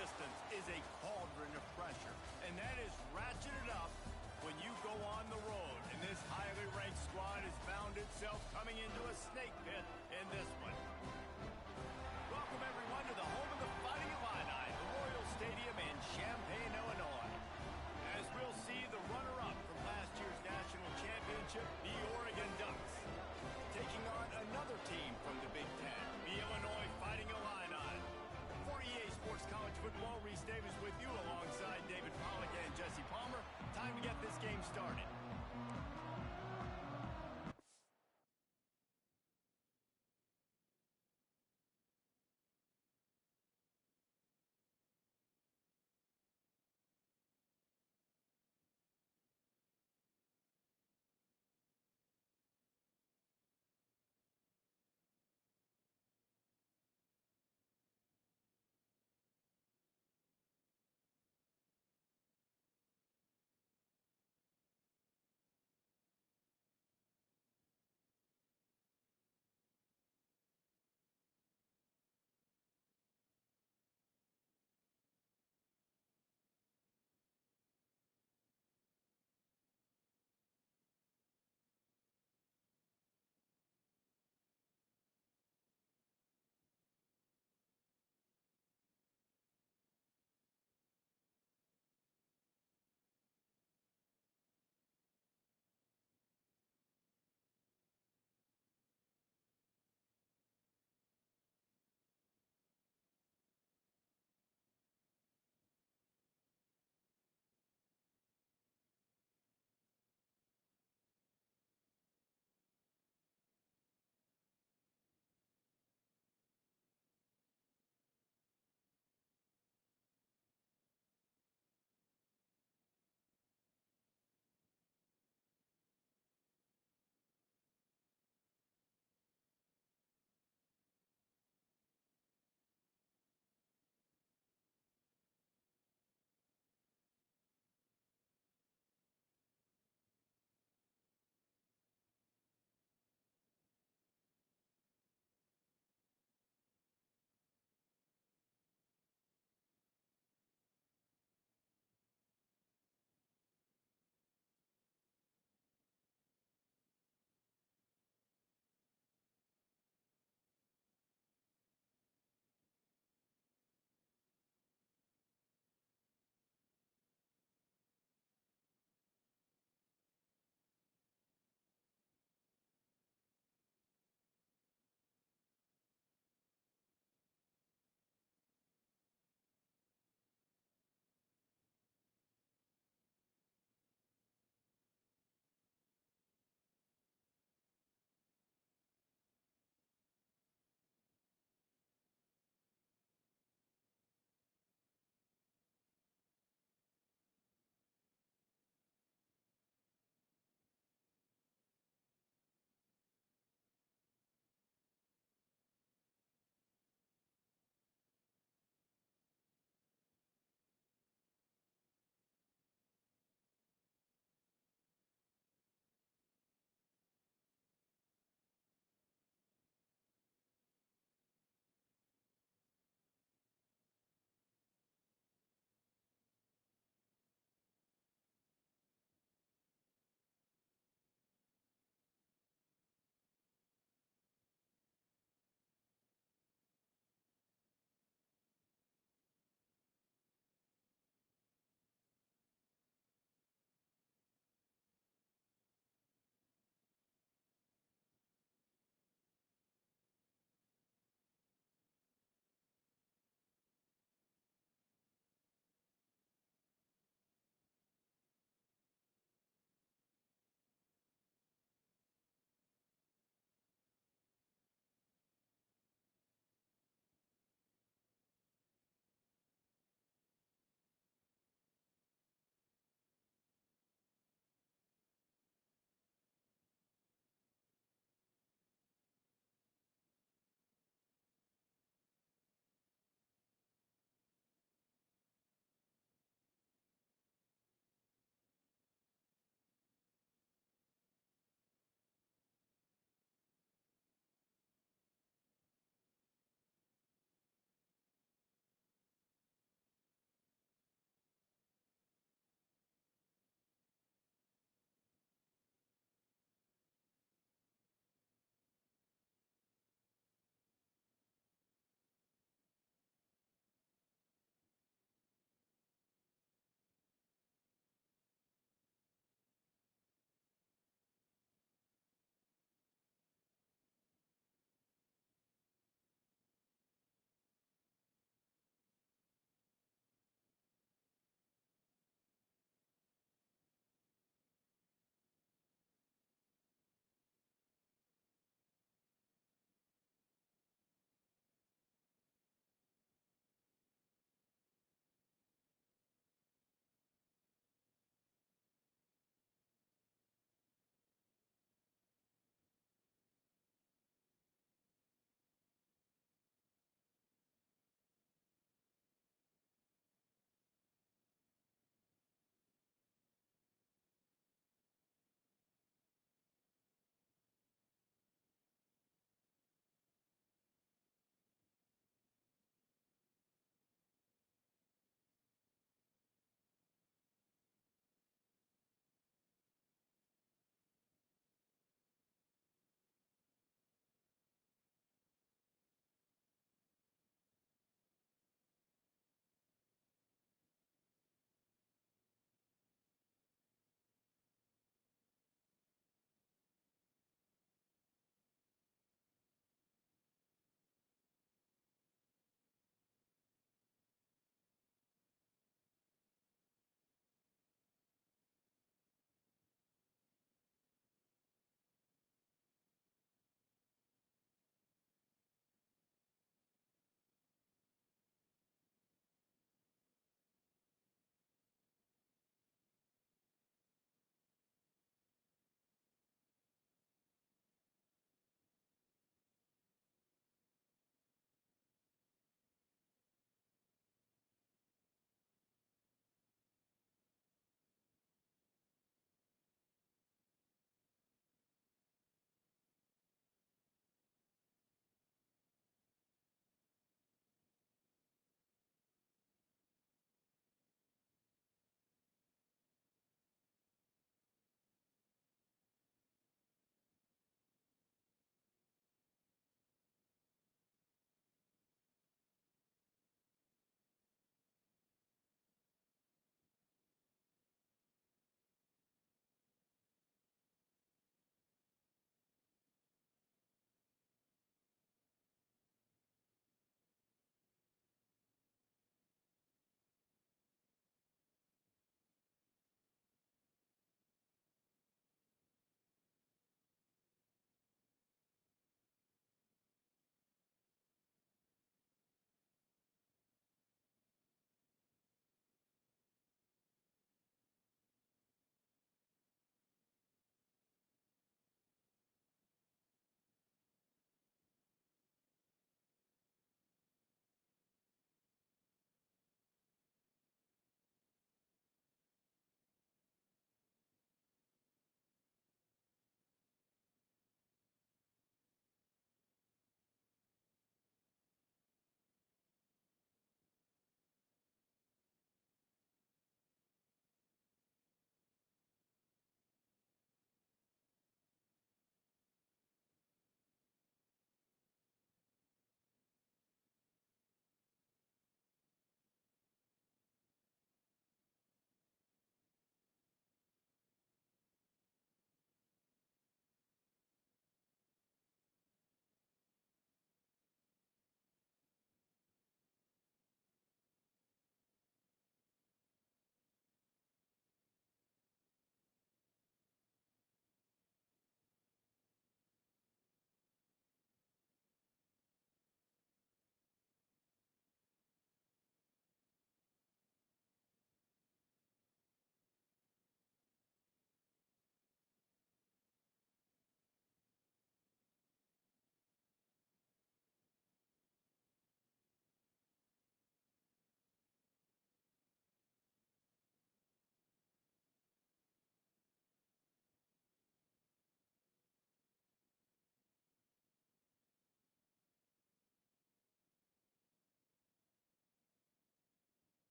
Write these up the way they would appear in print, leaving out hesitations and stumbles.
resistance is a cauldron of pressure, and that is ratcheted up when you go on the road. And this highly ranked squad has found itself coming into a snake pit in this one. Welcome, everyone, to the home of the Fighting Illini, the Royal Stadium in Champaign, Illinois. As we'll see the runner-up from last year's national championship, the Oregon Ducks, taking on another team from the Big Ten, the Illinois Fighting Illini. For EA Sports College Football, Reese Davis with you alongside David Pollack and Jesse Palmer. Time to get this game started.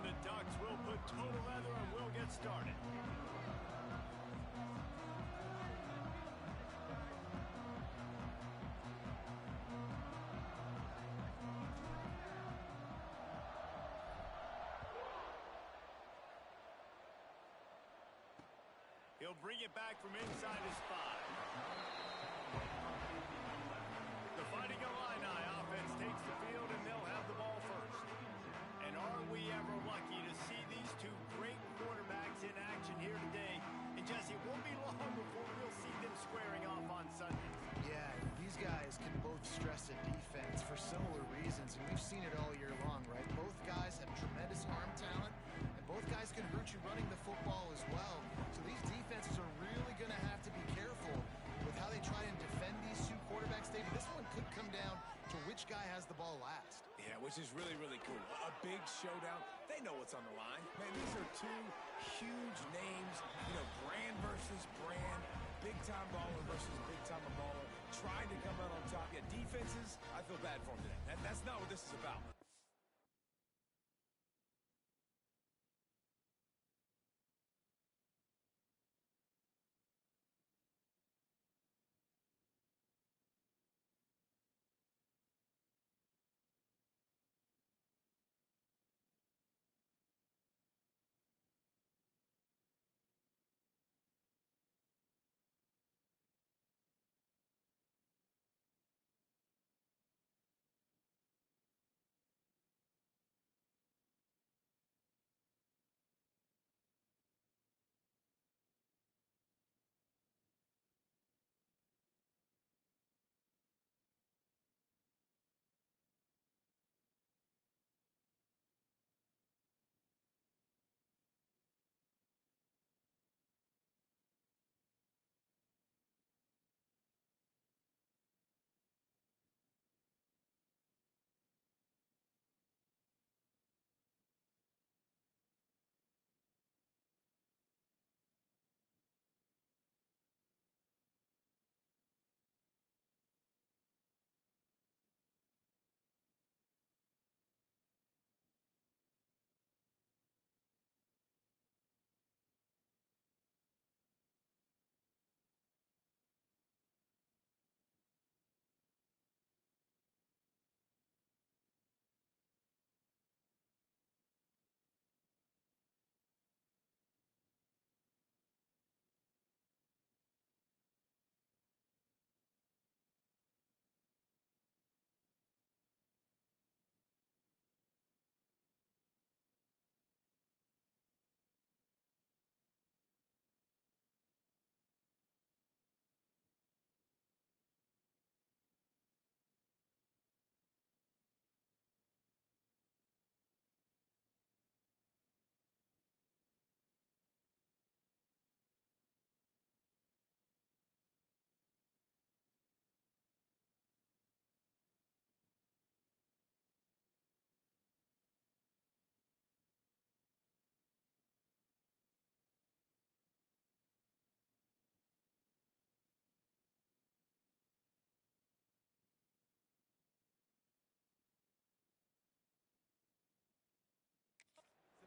the Ducks will put total leather and we'll get started. He'll bring it back from inside his 5. The Fighting Illini offense takes the field, and they'll have the ball first. And are we ever lucky to see these two great quarterbacks in action here today? And Jesse, it won't be long before we'll see them squaring off on Sundays. Yeah, these guys can both stress a defense for similar reasons, and we've seen it all year long, right? Both guys have tremendous arm talent, and both guys can hurt you running the football as well. So these defenses are really going to have to be careful with how they try and defend these two quarterbacks. This one could come down to which guy has the ball last. Yeah, which is really, really cool. A big showdown. They know what's on the line. Man, these are two huge names. You know, brand versus brand. Big-time baller versus big-time baller. Trying to come out on top. Yeah, defenses, I feel bad for them today. That's not what this is about.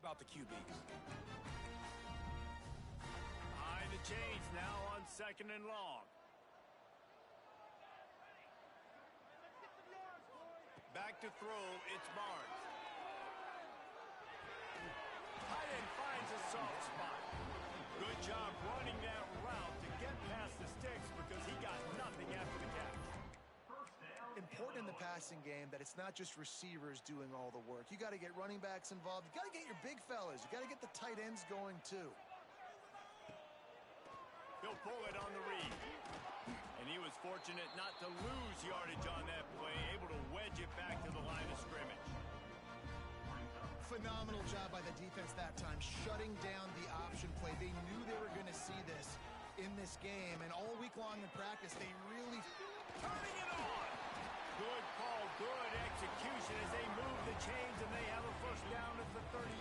About the QBs. Behind the chains now on 2nd and long. Back to throw, it's Barnes. Tight end finds a soft spot. Good job running that route to get past the sticks because he got nothing after the catch. Important in the passing game that it's not just receivers doing all the work. You got to get running backs involved. You got to get your big fellas. You got to get the tight ends going too. He'll pull it on the read. And he was fortunate not to lose yardage on that play, able to wedge it back to the line of scrimmage. Phenomenal job by the defense that time, shutting down the option play. They knew they were going to see this in this game, and all week long in practice, they really... Turning it on! Good call, good execution as they move the chains, and they have a first down at the 38.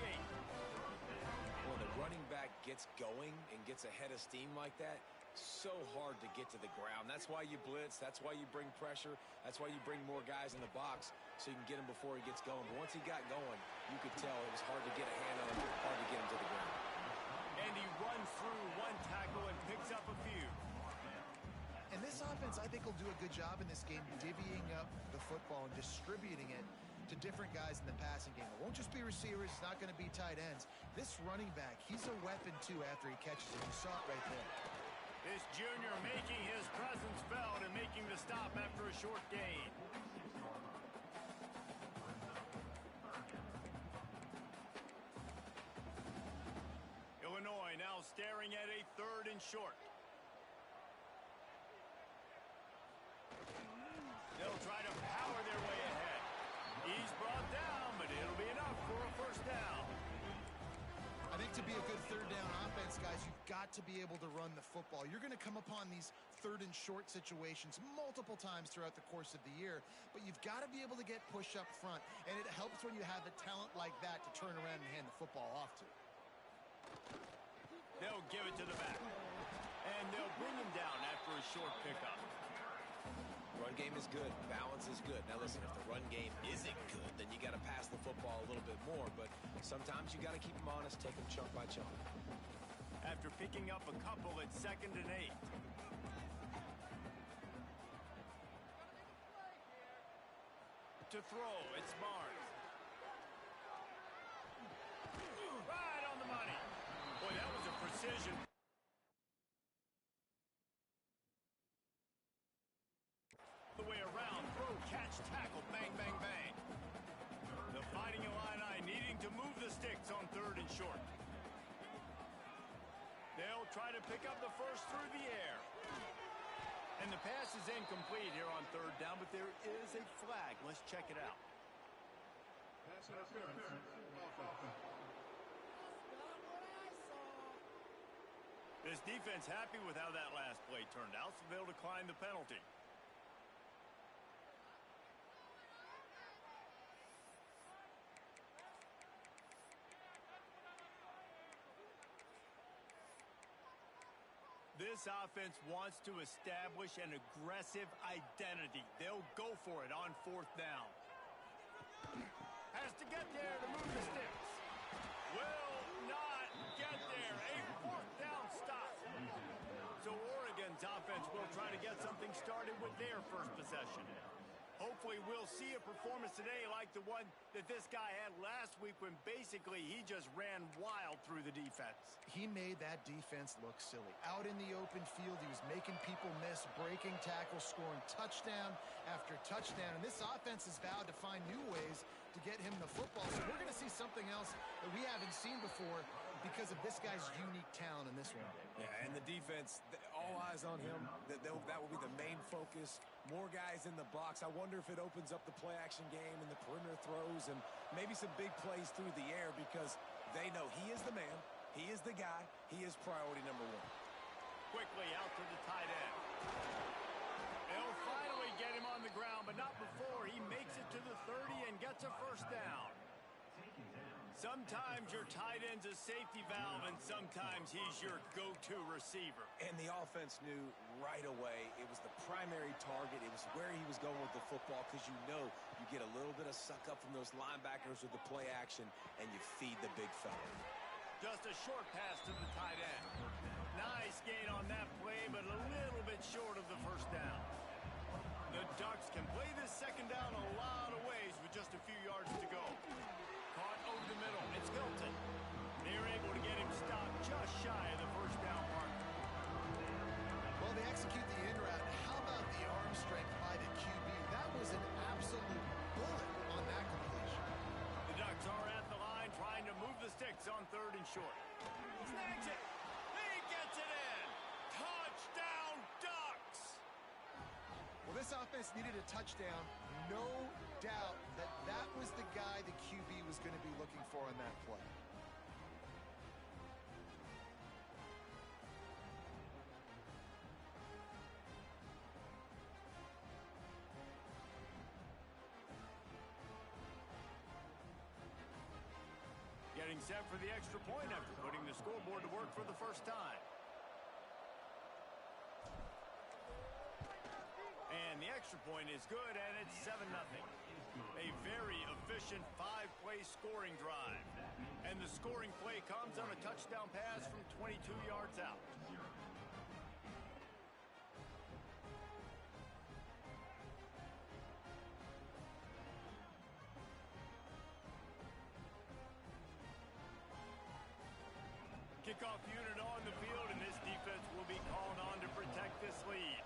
When the running back gets going and gets ahead of steam like that, so hard to get to the ground. That's why you blitz. That's why you bring pressure. That's why you bring more guys in the box so you can get him before he gets going. But once he got going, you could tell it was hard to get a hand on him, hard to get him to the ground. And he runs through one tackle and picks up a few. And this offense, I think, will do a good job in this game divvying up the football and distributing it to different guys in the passing game. It won't just be receivers. It's not going to be tight ends. This running back, he's a weapon, too, after he catches it. You saw it right there. This junior making his presence felt and making the stop after a short gain. Illinois now staring at a 3rd and short. They'll try to power their way ahead. He's brought down, but it'll be enough for a first down. I think to be a good 3rd down offense, guys, you've got to be able to run the football. You're going to come upon these 3rd and short situations multiple times throughout the course of the year, but you've got to be able to get push up front, and it helps when you have a talent like that to turn around and hand the football off to. They'll give it to the back, and they'll bring him down after a short pickup. Run game is good. Balance is good. Now, listen, if the run game isn't good, then you got to pass the football a little bit more. But sometimes you got to keep them honest, take them chunk by chunk. After picking up a couple at 2nd and 8. To throw, it's Barnes. Right on the money. Boy, that was a precision. The way around, throw, catch, tackle, bang, bang, bang. The Fighting Illini needing to move the sticks on 3rd and short. They'll try to pick up the first through the air. And the pass is incomplete here on 3rd down, but there is a flag. Let's check it out. Pass interference. This defense happy with how that last play turned out, so they'll decline the penalty. This offense wants to establish an aggressive identity. They'll go for it on 4th down. Has to get there to move the sticks. Will not get there. A 4th down stop. So Oregon's offense will try to get something started with their first possession. Hopefully we'll see a performance today like the one that this guy had last week when basically he just ran wild through the defense. He made that defense look silly. Out in the open field, he was making people miss, breaking tackles, scoring touchdown after touchdown. And this offense has vowed to find new ways to get him the football. So we're going to see something else that we haven't seen before because of this guy's unique talent in this one. Yeah, and the defense, all eyes on him. That will be the main focus. More guys in the box. I wonder if it opens up the play-action game and the perimeter throws and maybe some big plays through the air because they know he is the man, he is the guy, he is priority number 1. Quickly out to the tight end. They'll finally get him on the ground, but not before he makes it to the 30 and gets a first down. Sometimes your tight end's a safety valve, and sometimes he's your go-to receiver. And the offense knew right away it was the primary target. It was where he was going with the football because you know you get a little bit of suck up from those linebackers with the play action, and you feed the big fella. Just a short pass to the tight end. Nice gain on that play, but a little bit short of the first down. The Ducks can play this second down a lot of ways with just a few yards to go. Caught over the middle. It's Hilton. They're able to get him stopped just shy of the first down mark. Well, they execute the in route. How about the arm strength by the QB? That was an absolute bullet on that completion. The Ducks are at the line trying to move the sticks on 3rd and short. Snags it. He gets it in. Touchdown, Ducks! Well, this offense needed a touchdown. No doubt that that was the guy the QB was going to be looking for on that play. Getting set for the extra point after putting the scoreboard to work for the first time. extra point is good, and it's 7-0. A very efficient 5-play scoring drive. And the scoring play comes on a touchdown pass from 22 yards out. Kickoff unit on the field, and this defense will be called on to protect this lead.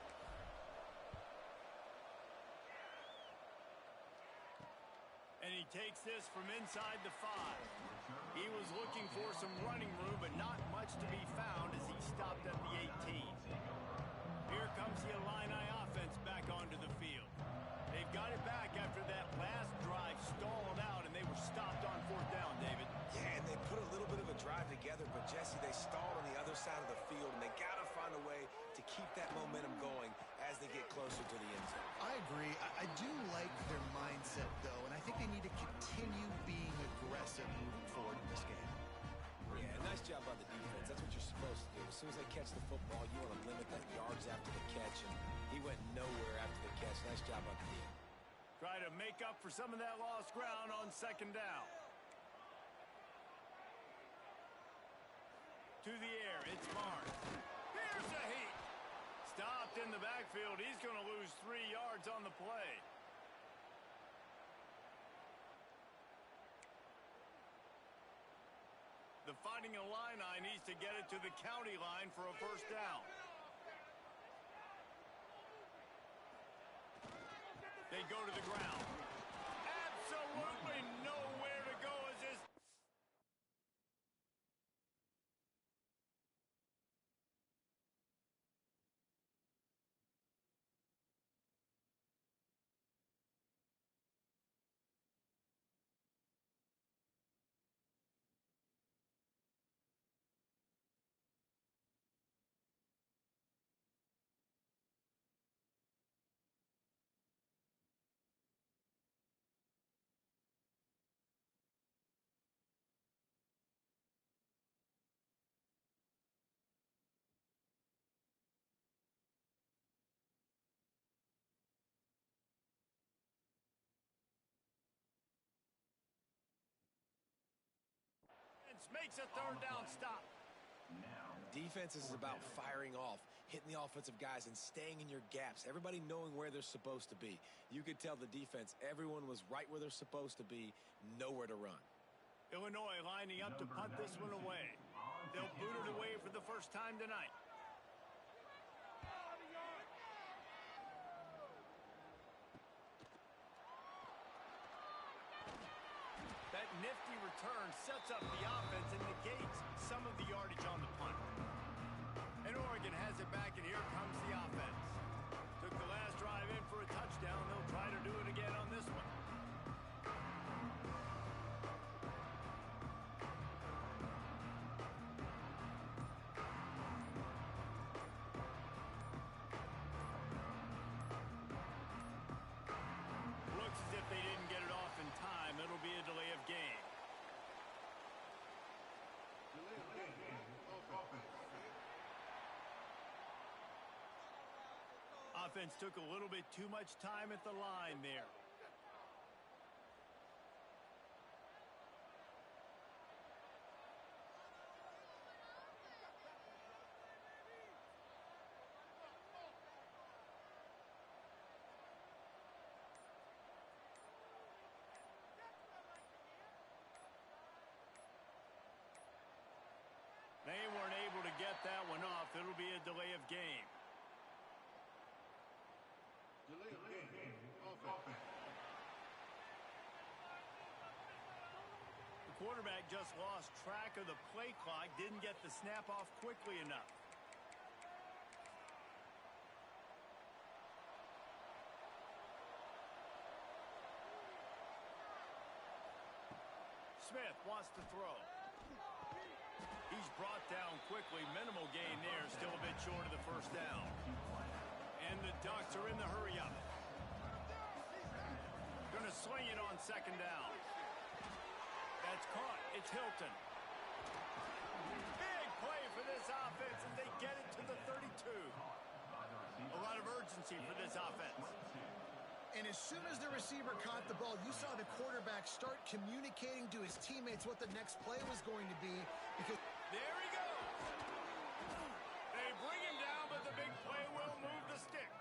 And he takes this from inside the 5. He was looking for some running room, but not much to be found as he stopped at the 18. Here comes the Illini offense back onto the field. They've got it back after that last drive stalled out, and they were stopped on 4th down, David. Yeah, and they put a little bit of a drive together, but Jesse, they stalled on the other side of the field, and they got to find a way to keep that momentum going as they get closer to the end zone. I agree. I do like their mindset, though, and I think they need to continue being aggressive moving forward in this game. Yeah, nice job by the defense. That's what you're supposed to do. As soon as they catch the football, you want to limit that yards after the catch, and he went nowhere after the catch. Nice job by the team. Try to make up for some of that lost ground on 2nd down. To the air, it's Barnes. Here's a heat. Stopped in the backfield. He's going to lose 3 yards on the play. The Fighting Illini needs to get it to the county line for a 1st down. They go to the ground. Absolutely nowhere to go as this. Makes a 3rd down stop. Defense is about firing off, hitting the offensive guys, and staying in your gaps. Everybody knowing where they're supposed to be. You could tell the defense, everyone was right where they're supposed to be, nowhere to run. Illinois lining up to punt this one away. They'll boot it away for the first time tonight. That nifty return sets up the offense and negates some of the yardage on the punt. And Oregon has it back, and here comes the offense. Took the last drive in for a touchdown. They'll try to do it again on this one. Looks as if they didn't get it off in time. It'll be a delay of game. Delay of game. Offense. Offense took a little bit too much time at the line there. They weren't able to get that one off. It'll be a delay of game. Delay of game. Offense. The quarterback just lost track of the play clock, didn't get the snap off quickly enough. Smith wants to throw. He's brought down quickly. Minimal gain there. Still a bit short of the 1st down. And the Ducks are in the hurry-up. Going to sling it on 2nd down. That's caught. It's Hilton. Big play for this offense as they get it to the 32. A lot of urgency for this offense. And as soon as the receiver caught the ball, you saw the quarterback start communicating to his teammates what the next play was going to be. Because there he goes. They bring him down, but the big play will move the sticks.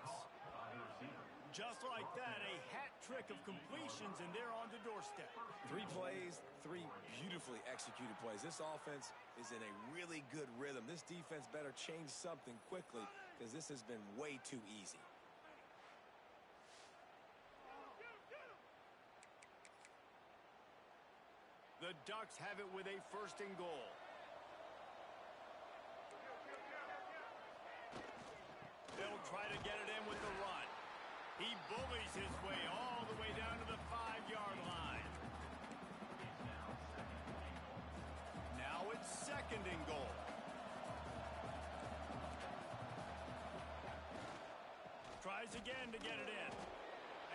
Just like that, a hat trick of completions, and they're on the doorstep. 3 plays, 3 beautifully executed plays. This offense is in a really good rhythm. This defense better change something quickly because this has been way too easy. The Ducks have it with a 1st and goal. They'll try to get it in with the run. He bullies his way all the way down to the 5-yard line. Now it's 2nd and goal. Tries again to get it in.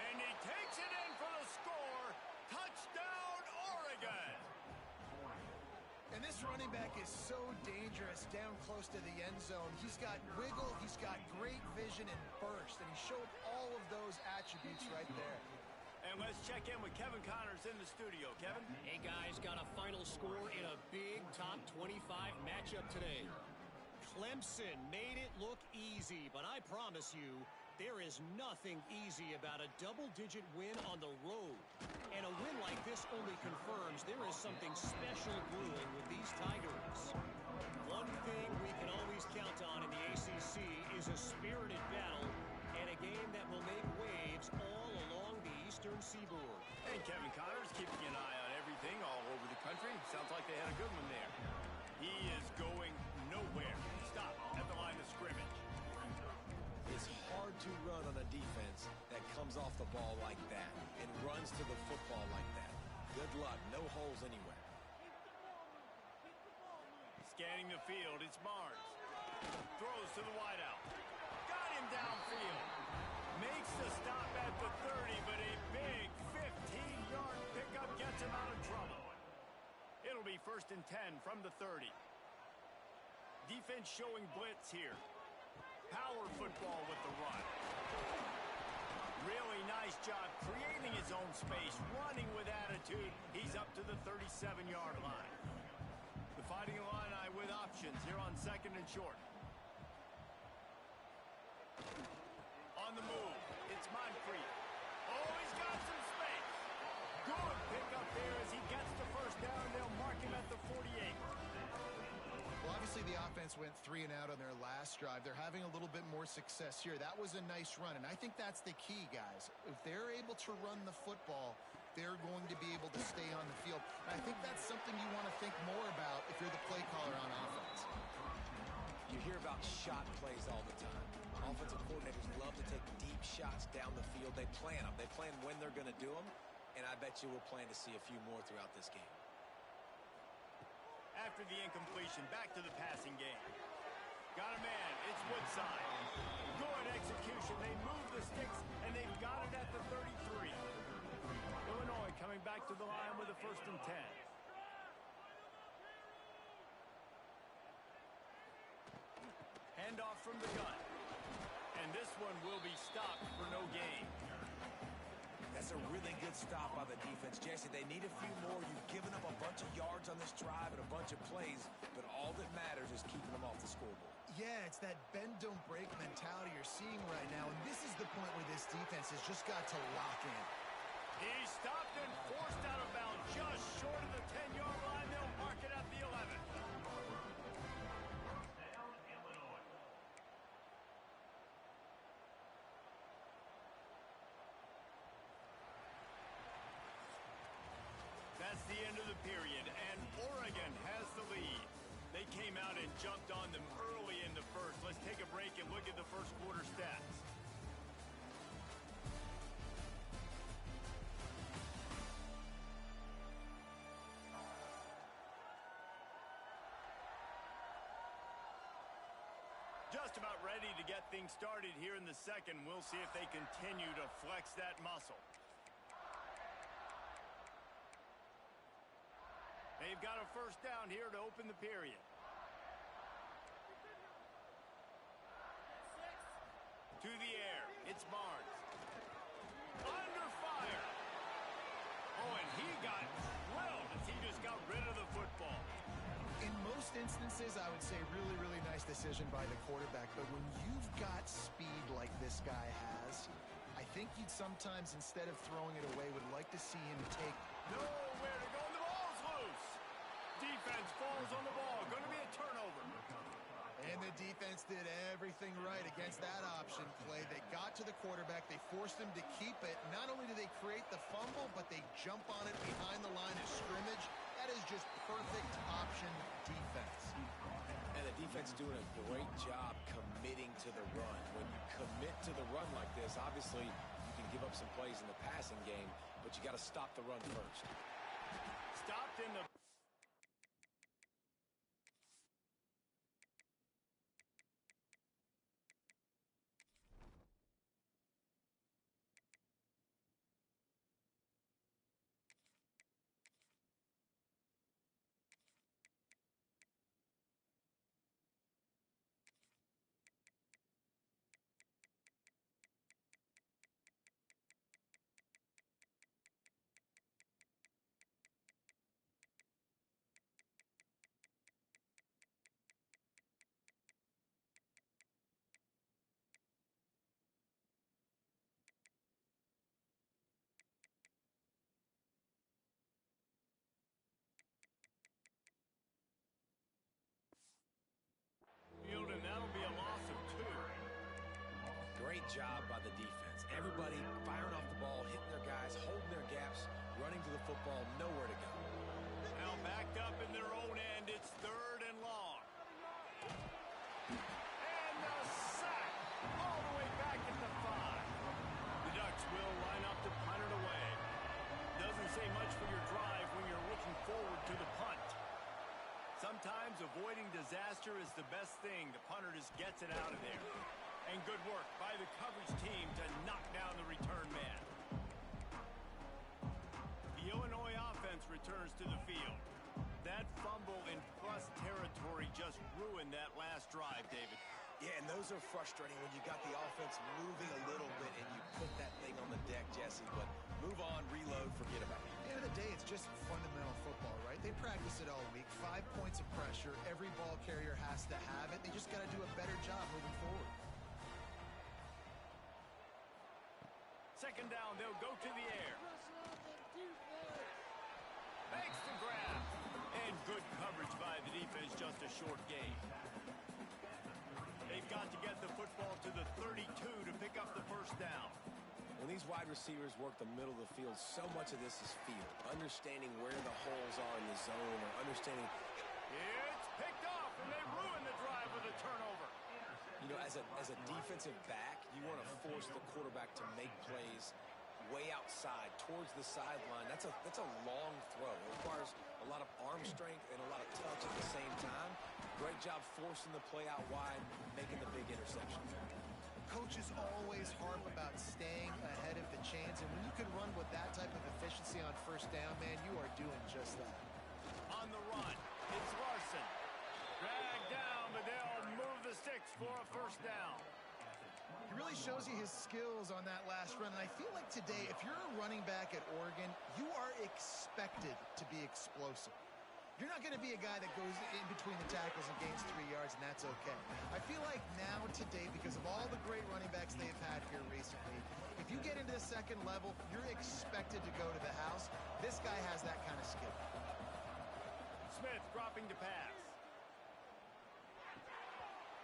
And he takes it in for the score. Touchdown, Oregon! And this running back is so dangerous down close to the end zone. He's got wiggle, he's got great vision and burst, and he showed all of those attributes right there. And let's check in with Kevin Connors in the studio. Kevin? Hey, guys, got a final score in a big top 25 matchup today. Clemson made it look easy, but I promise you, there is nothing easy about a double-digit win on the road. And a win like this only confirms there is something special brewing with these Tigers. One thing we can always count on in the ACC is a spirited battle and a game that will make waves all along the Eastern Seaboard. And Kevin Connors keeping an eye on everything all over the country. Sounds like they had a good one there. He is going nowhere. Stop at the line of scrimmage. It's hard to run on a defense that comes off the ball like that and runs to the football like that. Good luck. No holes anywhere. Scanning the field, it's Barnes. Throws to the wideout. Got him downfield. Makes the stop at the 30, but a big 15-yard pickup gets him out of trouble. It'll be 1st and 10 from the 30. Defense showing blitz here. Power football with the run. Really nice job creating his own space, running with attitude. He's up to the 37-yard line. The Fighting Illini with options here on 2nd and short. On the move, it's Moncrief. Oh, he's got some space. Good pickup there as he gets the 1st down. They'll mark him at the 48. Well, obviously the offense went 3 and out on their last drive. They're having a little bit more success here. That was a nice run, and I think that's the key, guys. If they're able to run the football, they're going to be able to stay on the field. And I think that's something you want to think more about if you're the play caller on offense. You hear about shot plays all the time. Offensive coordinators love to take deep shots down the field. They plan them. They plan when they're going to do them, and I bet you we'll plan to see a few more throughout this game. After the incompletion, back to the passing game. Got a man. It's Woodside. Good execution. They move the sticks, and they've got it at the 33. Illinois coming back to the line with a 1st and 10. Handoff from the gun. And this one will be stopped for no gain. That's a really good stop by the defense. Jesse, they need a few more. You've given up a bunch of yards on this drive and a bunch of plays, but all that matters is keeping them off the scoreboard. Yeah, it's that bend, don't break mentality you're seeing right now, and this is the point where this defense has just got to lock in. He stopped and forced out of bounds just short of the 10-yard line. They'll mark it at the 11. That's the end of the period, and Oregon has the lead. They came out and jumped on them early in the first. Let's take a break and look at the first quarter stats. Just about ready to get things started here in the second. We'll see if they continue to flex that muscle. They've got a 1st down here to open the period. To the air. It's Barnes. instances, I would say really, really nice decision by the quarterback. But when you've got speed like this guy has, I think you'd sometimes, instead of throwing it away, would like to see him take... Nowhere to go, and the ball's loose. Defense falls on the ball. Going to be a turnover. And the defense did everything right against that option play. They got to the quarterback. They forced him to keep it. Not only do they create the fumble, but they jump on it behind the line of scrimmage. That is just perfect option defense. And the defense doing a great job committing to the run. When you commit to the run like this, obviously you can give up some plays in the passing game, but you got to stop the run first. Stopped in the... field, and that'll be a loss of 2. Great job by the defense. Everybody firing off the ball, hitting their guys, holding their gaps, running to the football, nowhere to go. Now backed up in their own end. It's 3rd and long. And the sack all the way back at the 5. The Ducks will line up to punt it away. Doesn't say much for your drive when you're looking forward to the punt. Sometimes avoiding disaster is the best thing. The punter just gets it out of there. And good work by the coverage team to knock down the return man. The Illinois offense returns to the field. That fumble in plus territory just ruined that last drive, David. Yeah, and those are frustrating when you got the offense moving a little bit and you put that thing on the deck, Jesse. But move on, reload, forget about it. At the end of the day, it's just fundamental football, right? They practice it all week. 5 points of pressure. Every ball carrier has to have it. They just got to do a better job moving forward. 2nd down, they'll go to the air. Makes the grab. And good coverage by the defense, just a short gain. They've got to get the football to the 32 to pick up the 1st down. When these wide receivers work the middle of the field, so much of this is feel. Understanding where the holes are in the zone, or understanding... It's picked off, and they ruin the drive with a turnover. You know, as a defensive back, you want to force the quarterback to make plays way outside, towards the sideline. That's a long throw. It requires a lot of arm strength and a lot of touch at the same time. Great job forcing the play out wide, making the big interception. Coaches always harp about staying ahead of the chains, and when you can run with that type of efficiency on 1st down, man, you are doing just that. On the run, it's Larson. Dragged down, but they'll move the sticks for a 1st down. He really shows you his skills on that last run, and I feel like today, if you're a running back at Oregon, you are expected to be explosive. You're not going to be a guy that goes in between the tackles and gains 3 yards, and that's okay. I feel like now, today, because of all the great running backs they've had here recently, if you get into the 2nd level, you're expected to go to the house. This guy has that kind of skill. Smith dropping to pass.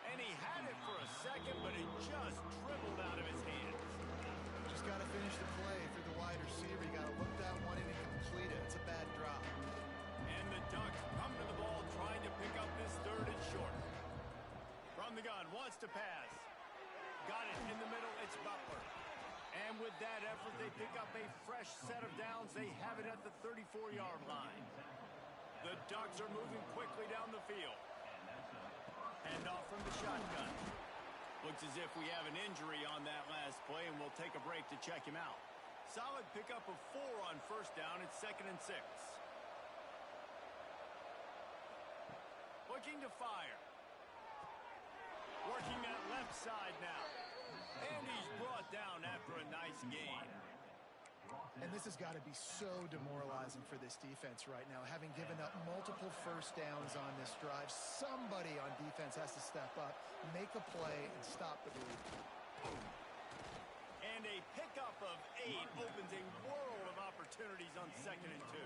And he had it for a second, but it just dribbled out of his hands. Just got to finish the play. If you're the wide receiver, you got to look that one in and complete it. It's a bad drop. And the Ducks come to the ball trying to pick up this 3rd and short. From the gun, wants to pass. Got it in the middle, it's Butler. And with that effort, they pick up a fresh set of downs. They have it at the 34-yard line. The Ducks are moving quickly down the field. Hand off from the shotgun. Looks as if we have an injury on that last play, and we'll take a break to check him out. Solid pickup of 4 on 1st down. It's 2nd and 6. Looking to fire. Working that left side now. And he's brought down after a nice gain. And this has got to be so demoralizing for this defense right now, having given up multiple first downs on this drive. Somebody on defense has to step up, make a play, and stop the bleed. And a pickup of 8 opens a world of opportunities on 2nd and 2.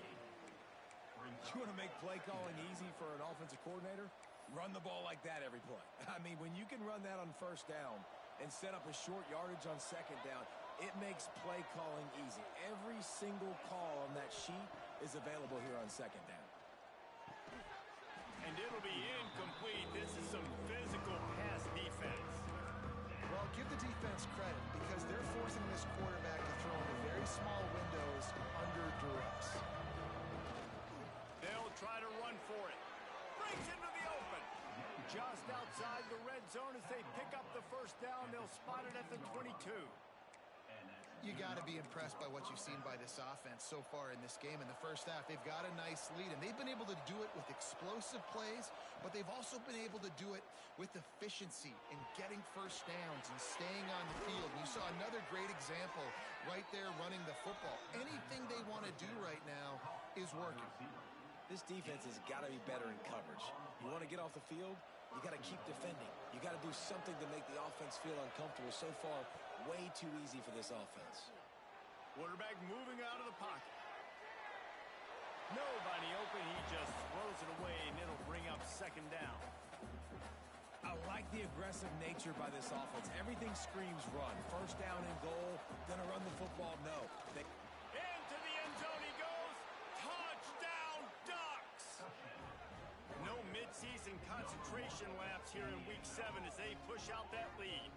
You want to make play calling easy for an offensive coordinator? Run the ball like that every play. I mean, when you can run that on first down and set up a short yardage on 2nd down, it makes play calling easy. Every single call on that sheet is available here on 2nd down. And it'll be incomplete. This is some physical pass defense. Well, give the defense credit because they're forcing this quarterback to throw into very small windows under duress. They'll try to run for it. Breaks into the open. Just outside the red zone as they pick up the first down. They'll spot it at the 22. You got to be impressed by what you've seen by this offense so far in this game. In the first half, they've got a nice lead, and they've been able to do it with explosive plays, but they've also been able to do it with efficiency in getting first downs and staying on the field. You saw another great example right there running the football. Anything they want to do right now is working. This defense has got to be better in coverage. You want to get off the field, you got to keep defending. You got to do something to make the offense feel uncomfortable. So far, way too easy for this offense. Quarterback moving out of the pocket. Nobody open. He just throws it away, and it'll bring up 2nd down. I like the aggressive nature by this offense. Everything screams run. First down and goal. Gonna run the football? No. Into the end zone he goes. Touchdown, Ducks! No midseason concentration lapse here in Week 7 as they push out that lead.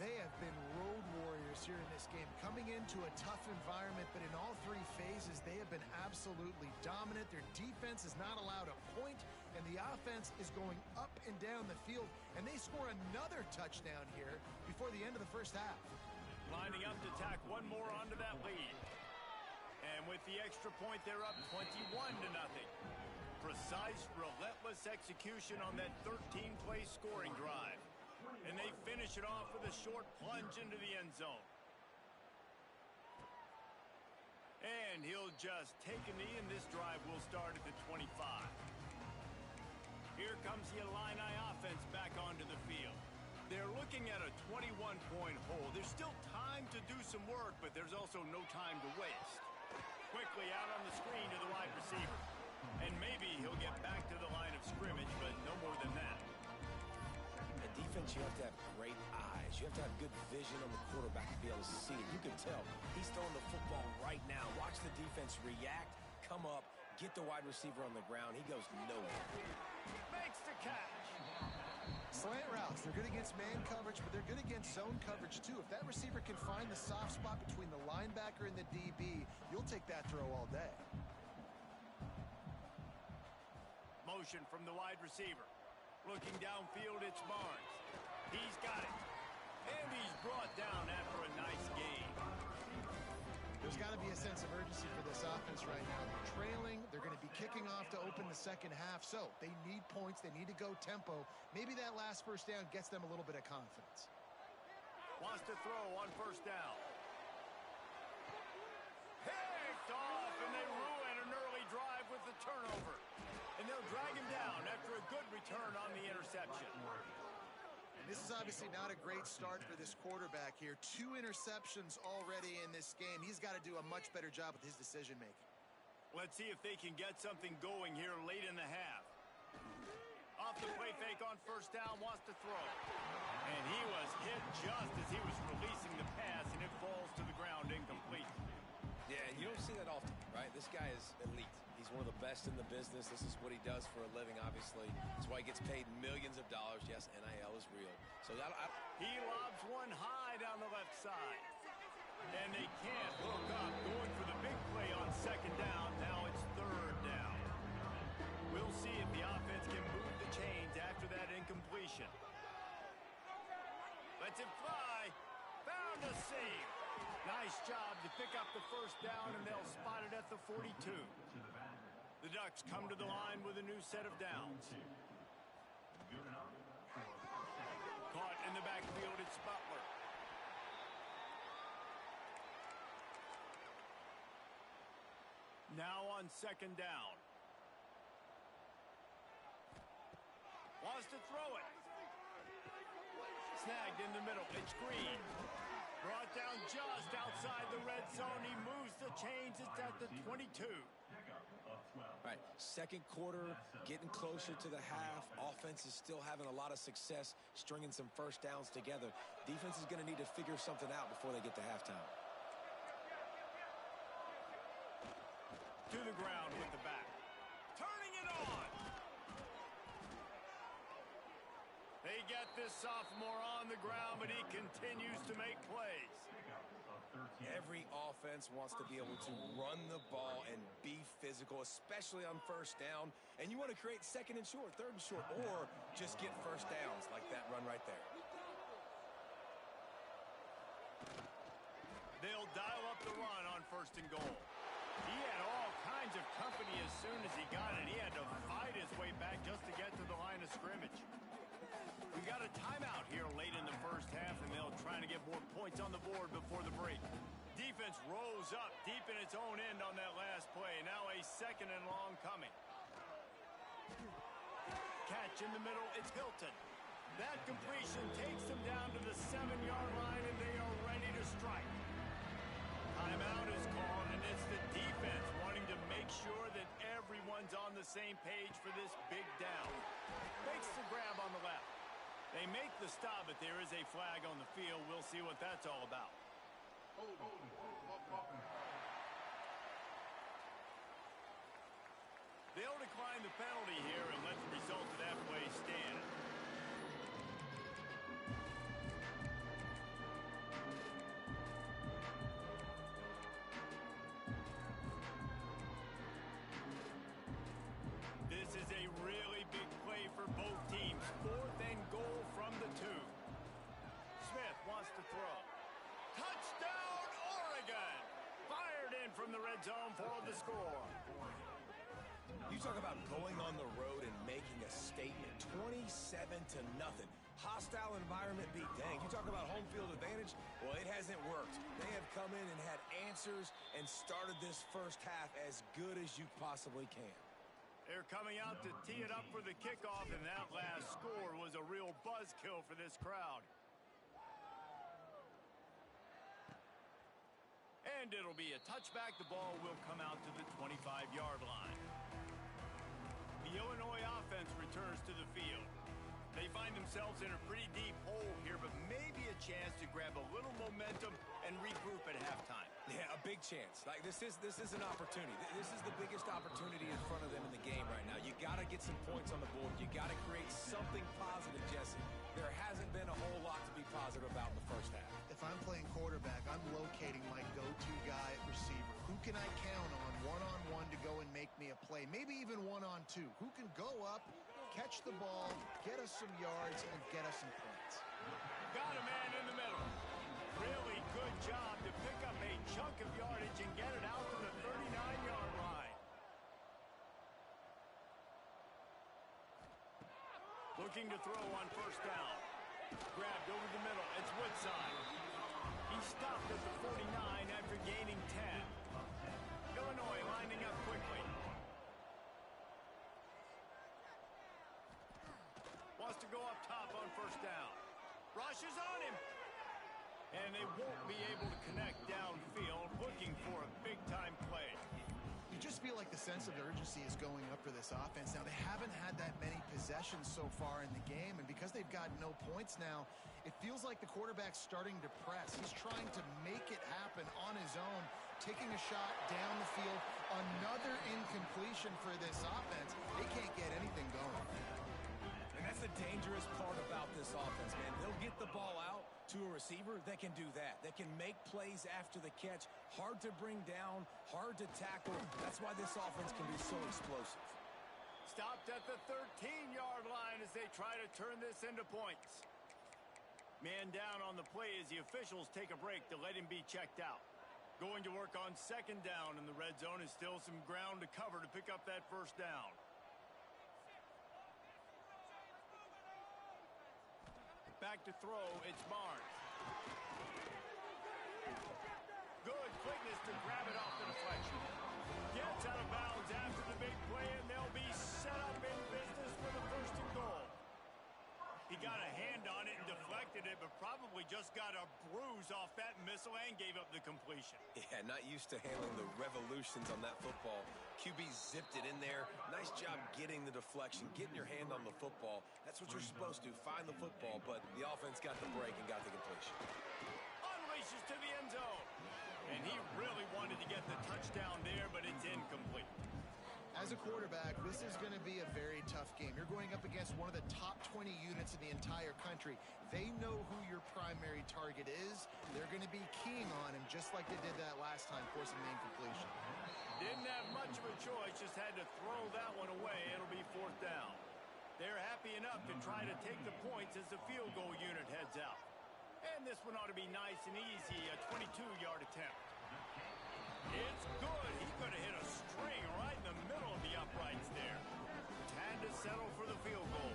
They have been road warriors here in this game, coming into a tough environment, but in all 3 phases, they have been absolutely dominant. Their defense is not allowed a point, and the offense is going up and down the field, and they score another touchdown here before the end of the first half. Lining up to tack one more onto that lead. And with the extra point, they're up 21-0. Precise, relentless execution on that 13-play scoring drive. And they finish it off with a short plunge into the end zone. And he'll just take a knee, and this drive will start at the 25. Here comes the Illini offense back onto the field. They're looking at a 21-point hole. There's still time to do some work, but there's also no time to waste. Quickly out on the screen to the wide receiver. And maybe he'll get back to the line of scrimmage, but no more than that. Defense, you have to have great eyes. You have to have good vision on the quarterback to be able to see it. You can tell he's throwing the football right now. Watch the defense react, come up, get the wide receiver on the ground. He goes nowhere. Makes the catch. Slant routes, they're good against man coverage, but they're good against zone coverage too. If that receiver can find the soft spot between the linebacker and the DB, you'll take that throw all day. Motion from the wide receiver. Looking downfield, it's Barnes. He's got it. And he's brought down after a nice gain. There's got to be a sense of urgency for this offense right now. They're trailing. They're going to be kicking off to open the second half. So they need points. They need to go tempo. Maybe that last first down gets them a little bit of confidence. Wants to throw on first down. Picked off, and they ruin an early drive with the turnover. And they'll drag him down after a good return on the interception. And this is obviously not a great start for this quarterback here. 2 interceptions already in this game. He's got to do a much better job with his decision-making. Let's see if they can get something going here late in the half. Off the play fake on first down, wants to throw. And he was hit just as he was releasing the pass, and it falls to the ground incomplete. Yeah, and you don't see that often, right? This guy is elite. He's one of the best in the business. This is what he does for a living, obviously. That's why he gets paid millions of dollars. Yes, NIL is real. So he lobs one high down the left side. And they can't hook up. Going for the big play on second down. Now it's third down. We'll see if the offense can move the chains after that incompletion. Lets it fly. Found a save. Nice job to pick up the first down, and they'll spot it at the 42. The Ducks come to the line with a new set of downs. Caught in the backfield, it's Butler. Now on second down. Wants to throw it. Snagged in the middle. It's Green. Brought down just outside the red zone. He moves the chains. It's at the 22. All right, second quarter, getting closer to the half. Offense is still having a lot of success stringing some first downs together. Defense is going to need to figure something out before they get to halftime. To the ground with the back. Turning it on. They get this sophomore on the ground, but he continues to make plays. Every offense wants to be able to run the ball and be physical, especially on first down. And you want to create second and short, third and short, or just get first downs like that run right there. They'll dial up the run on first and goal. He had all kinds of company as soon as he got it. He had to fight his way back just to get to the line of scrimmage. We've got a timeout here late in the first half, and they'll try to get more points on the board before the break. Defense rose up deep in its own end on that last play. Now a second and long coming. Catch in the middle. It's Hilton. That completion takes them down to the 7-yard line, and they are ready to strike. Timeout is called, and it's the defense wanting to make sure that everyone's on the same page for this big down. Makes the grab on the left. They make the stop, but there is a flag on the field. We'll see what that's all about. They'll decline the penalty here and let the result of that play stand. This is a really big play for both teams. Fourth and goal from the 2. Smith wants to throw. Touchdown, Oregon! Fired in from the red zone for the score. You talk about going on the road and making a statement. 27-0. Hostile environment beat. Dang, you talk about home field advantage? Well, it hasn't worked. They have come in and had answers and started this first half as good as you possibly can. They're coming out to tee it up for the kickoff, and that last score was a real buzzkill for this crowd. And it'll be a touchback. The ball will come out to the 25-yard line. The Illinois offense returns to the field. They find themselves in a pretty deep hole here, but maybe a chance to grab a little momentum and regroup at halftime. Yeah, a big chance. Like this is an opportunity. This is the biggest opportunity in front of them in the game right now. You got to get some points on the board. You got to create something positive, Jesse. There hasn't been a whole lot to be positive about in the first half. If I'm playing quarterback, I'm locating my go-to guy at receiver. Who can I count on one-on-one to go and make me a play? Maybe even one-on-two. Who can go up, catch the ball, get us some yards, and get us some points? Got a man in the middle. Really good job to pick up a chunk of yardage and get it out to the 39-yard line. Looking to throw on first down. Grabbed over the middle. It's Woodside. He stopped at the 49 after gaining 10. Illinois lining up quickly. Wants to go up top on first down. Rushes on him. And they won't be able to connect downfield, looking for a big-time play. You just feel like the sense of urgency is going up for this offense. Now, they haven't had that many possessions so far in the game, and because they've got no points now, it feels like the quarterback's starting to press. He's trying to make it happen on his own, taking a shot down the field. Another incompletion for this offense. They can't get anything going. And that's the dangerous part about this offense, man. They'll get the ball out to a receiver that can do that. That can make plays after the catch. Hard to bring down, hard to tackle. That's why this offense can be so explosive. Stopped at the 13-yard line as they try to turn this into points. Man down on the play as the officials take a break to let him be checked out. Going to work on second down in the red zone is still some ground to cover to pick up that first down. Back to throw, it's Barnes. Good quickness to grab it off the deflection. Gets after the big play, and they'll be set up in business for the first and goal. He got a hand on it and deflected it, but probably just got a bruise off that missile and gave up the completion. Yeah, not used to handling the revolutions on that football. QB zipped it in there. Nice job getting the deflection, getting your hand on the football. That's what you're supposed to, find the football, but the offense got the break and got the completion. Unleashes to the end zone. And he really wanted to get the touchdown there, but it's incomplete. As a quarterback, this is going to be a very tough game. You're going up against one of the top 20 units in the entire country. They know who your primary target is. They're going to be keying on him, just like they did that last time, forcing the incompletion. Didn't have much of a choice, just had to throw that one away. It'll be fourth down. They're happy enough to try to take the points as the field goal unit heads out. And this one ought to be nice and easy, a 22-yard attempt. It's good. He could have hit a string right in the middle of the uprights there. Had to settle for the field goal.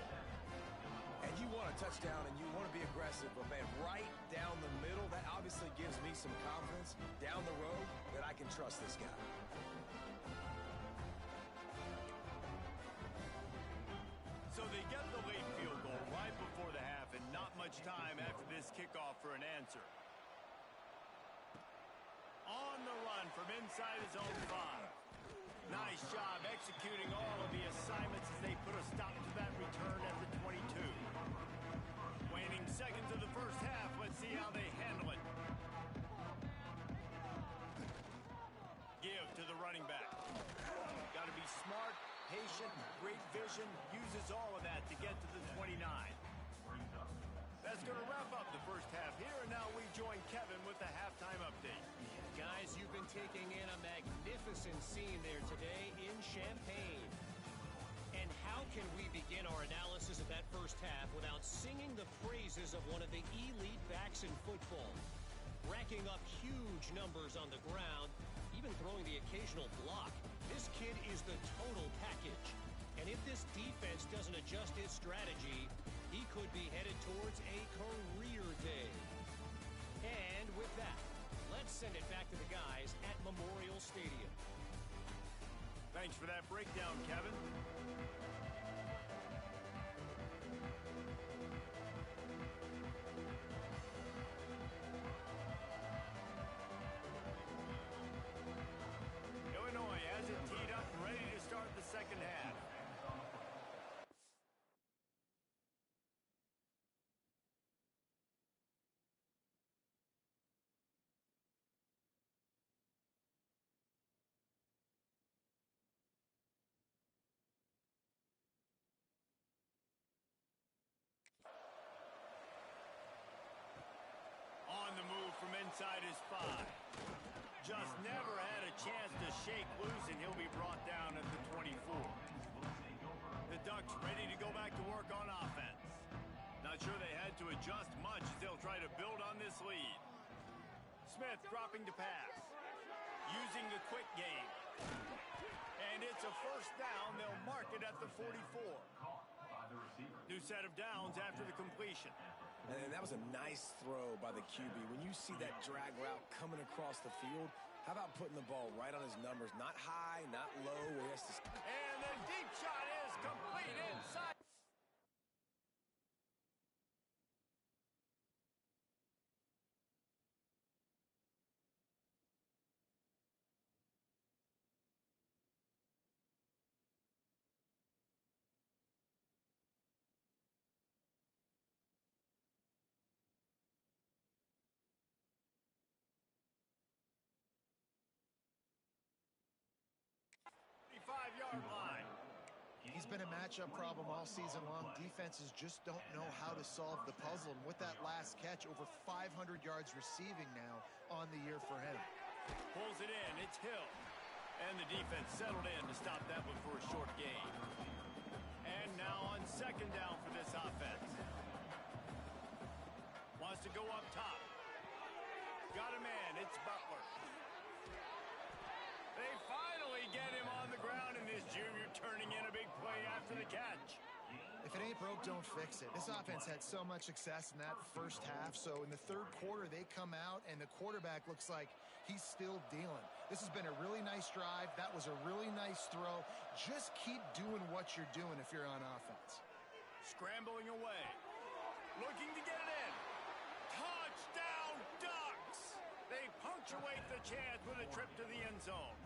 And you want a touchdown and you want to be aggressive, but man, right down the middle, that obviously gives me some confidence down the road that I can trust this guy. So they get the late field goal right before the half, and not much time after this kickoff for an answer. On the run from inside his own 5. Nice job executing all of the assignments as they put a stop to that return at the 22. Waning seconds of the first half. Let's see how they handle it. Give to the running back. Got to be smart, patient, great vision. Uses all of that to get to the 29. That's going to wrap up the first half here, and now we join Kevin with the halftime update. Guys, you've been taking in a magnificent scene there today in Champaign. And how can we begin our analysis of that first half without singing the praises of one of the elite backs in football? Racking up huge numbers on the ground, even throwing the occasional block. This kid is the total package. And if this defense doesn't adjust its strategy, he could be headed towards a career day. And with that, let's send it back to the guys at Memorial Stadium. Thanks for that breakdown, Kevin. Illinois has it teed up, ready to start the second half. On the move from inside his 5. Just never had a chance to shake loose, and he'll be brought down at the 24. The Ducks ready to go back to work on offense. Not sure they had to adjust much as they'll try to build on this lead. Smith dropping to pass. Using the quick game. And it's a first down. They'll mark it at the 44. New set of downs after the completion. And that was a nice throw by the QB. When you see that drag route coming across the field, how about putting the ball right on his numbers? Not high, not low, where he has to... And the deep shot is complete inside. Five-yard line. He's been a matchup problem all season long. Defenses just don't know how to solve the puzzle. And with that last catch, over 500 yards receiving now on the year for him. Pulls it in. It's Hill. And the defense settled in to stop that one for a short gain. And now on second down for this offense. Wants to go up top. Got a man. It's Butler. They finally get him on the ground, and this junior turning in a big play after the catch. If it ain't broke, don't fix it. This offense had so much success in that first half, so in the third quarter, they come out, and the quarterback looks like he's still dealing. This has been a really nice drive. That was a really nice throw. Just keep doing what you're doing if you're on offense. Scrambling away. Looking to get it in. Touchdown, Ducks! They punctuate the chance with a trip to the end zone.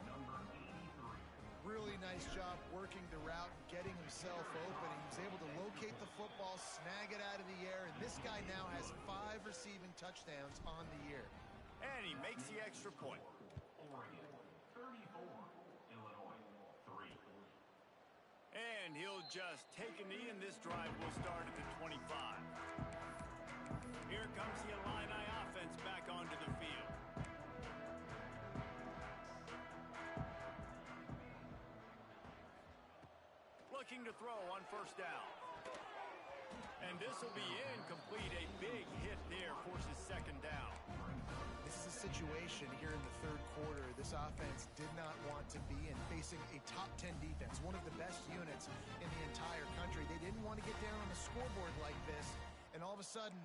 Really nice job working the route and getting himself open. He was able to locate the football, snag it out of the air, and this guy now has 5 receiving touchdowns on the year. And he makes the extra point. Oregon 34, Illinois 3. And he'll just take a knee, and this drive will start at the 25. Here comes the Illini offense back onto the field. Looking to throw on first down. And this will be incomplete. A big hit there forces second down. This is a situation here in the third quarter this offense did not want to be in, facing a top 10 defense, one of the best units in the entire country. They didn't want to get down on the scoreboard like this and all of a sudden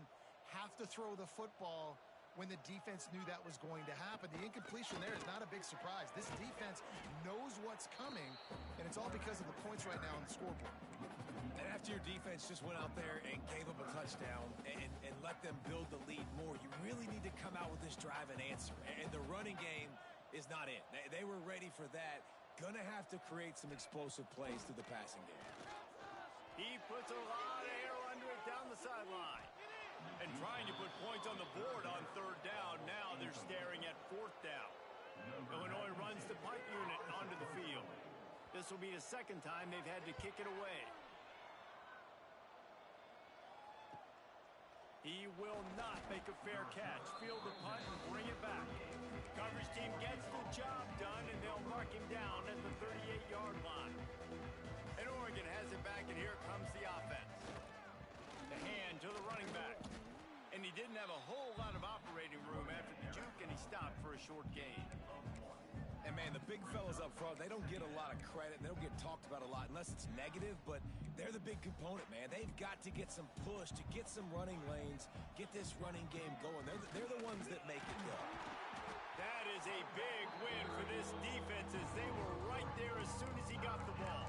have to throw the football when the defense knew that was going to happen. The incompletion there is not a big surprise. This defense knows what's coming, and it's all because of the points right now on the scoreboard. And after your defense just went out there and gave up a touchdown and let them build the lead more, you really need to come out with this drive and answer. And the running game is not in. They were ready for that. Gonna have to create some explosive plays through the passing game. He puts a lot of air under it down the sideline. And trying to put points on the board on third down. Now they're staring at fourth down. Illinois runs the punt unit onto the field. This will be the second time they've had to kick it away. He will not make a fair catch. Field the punt and bring it back. Coverage team gets the job done, and they'll mark him down at the 38-yard line. And Oregon has it back, and here comes the offense. The hand to the running back. And he didn't have a whole lot of operating room after the juke, and he stopped for a short gain. And, man, the big fellas up front, they don't get a lot of credit. They don't get talked about a lot unless it's negative, but they're the big component, man. They've got to get some push, to get some running lanes, get this running game going. They're the ones that make it go. That is a big win for this defense as they were right there as soon as he got the ball.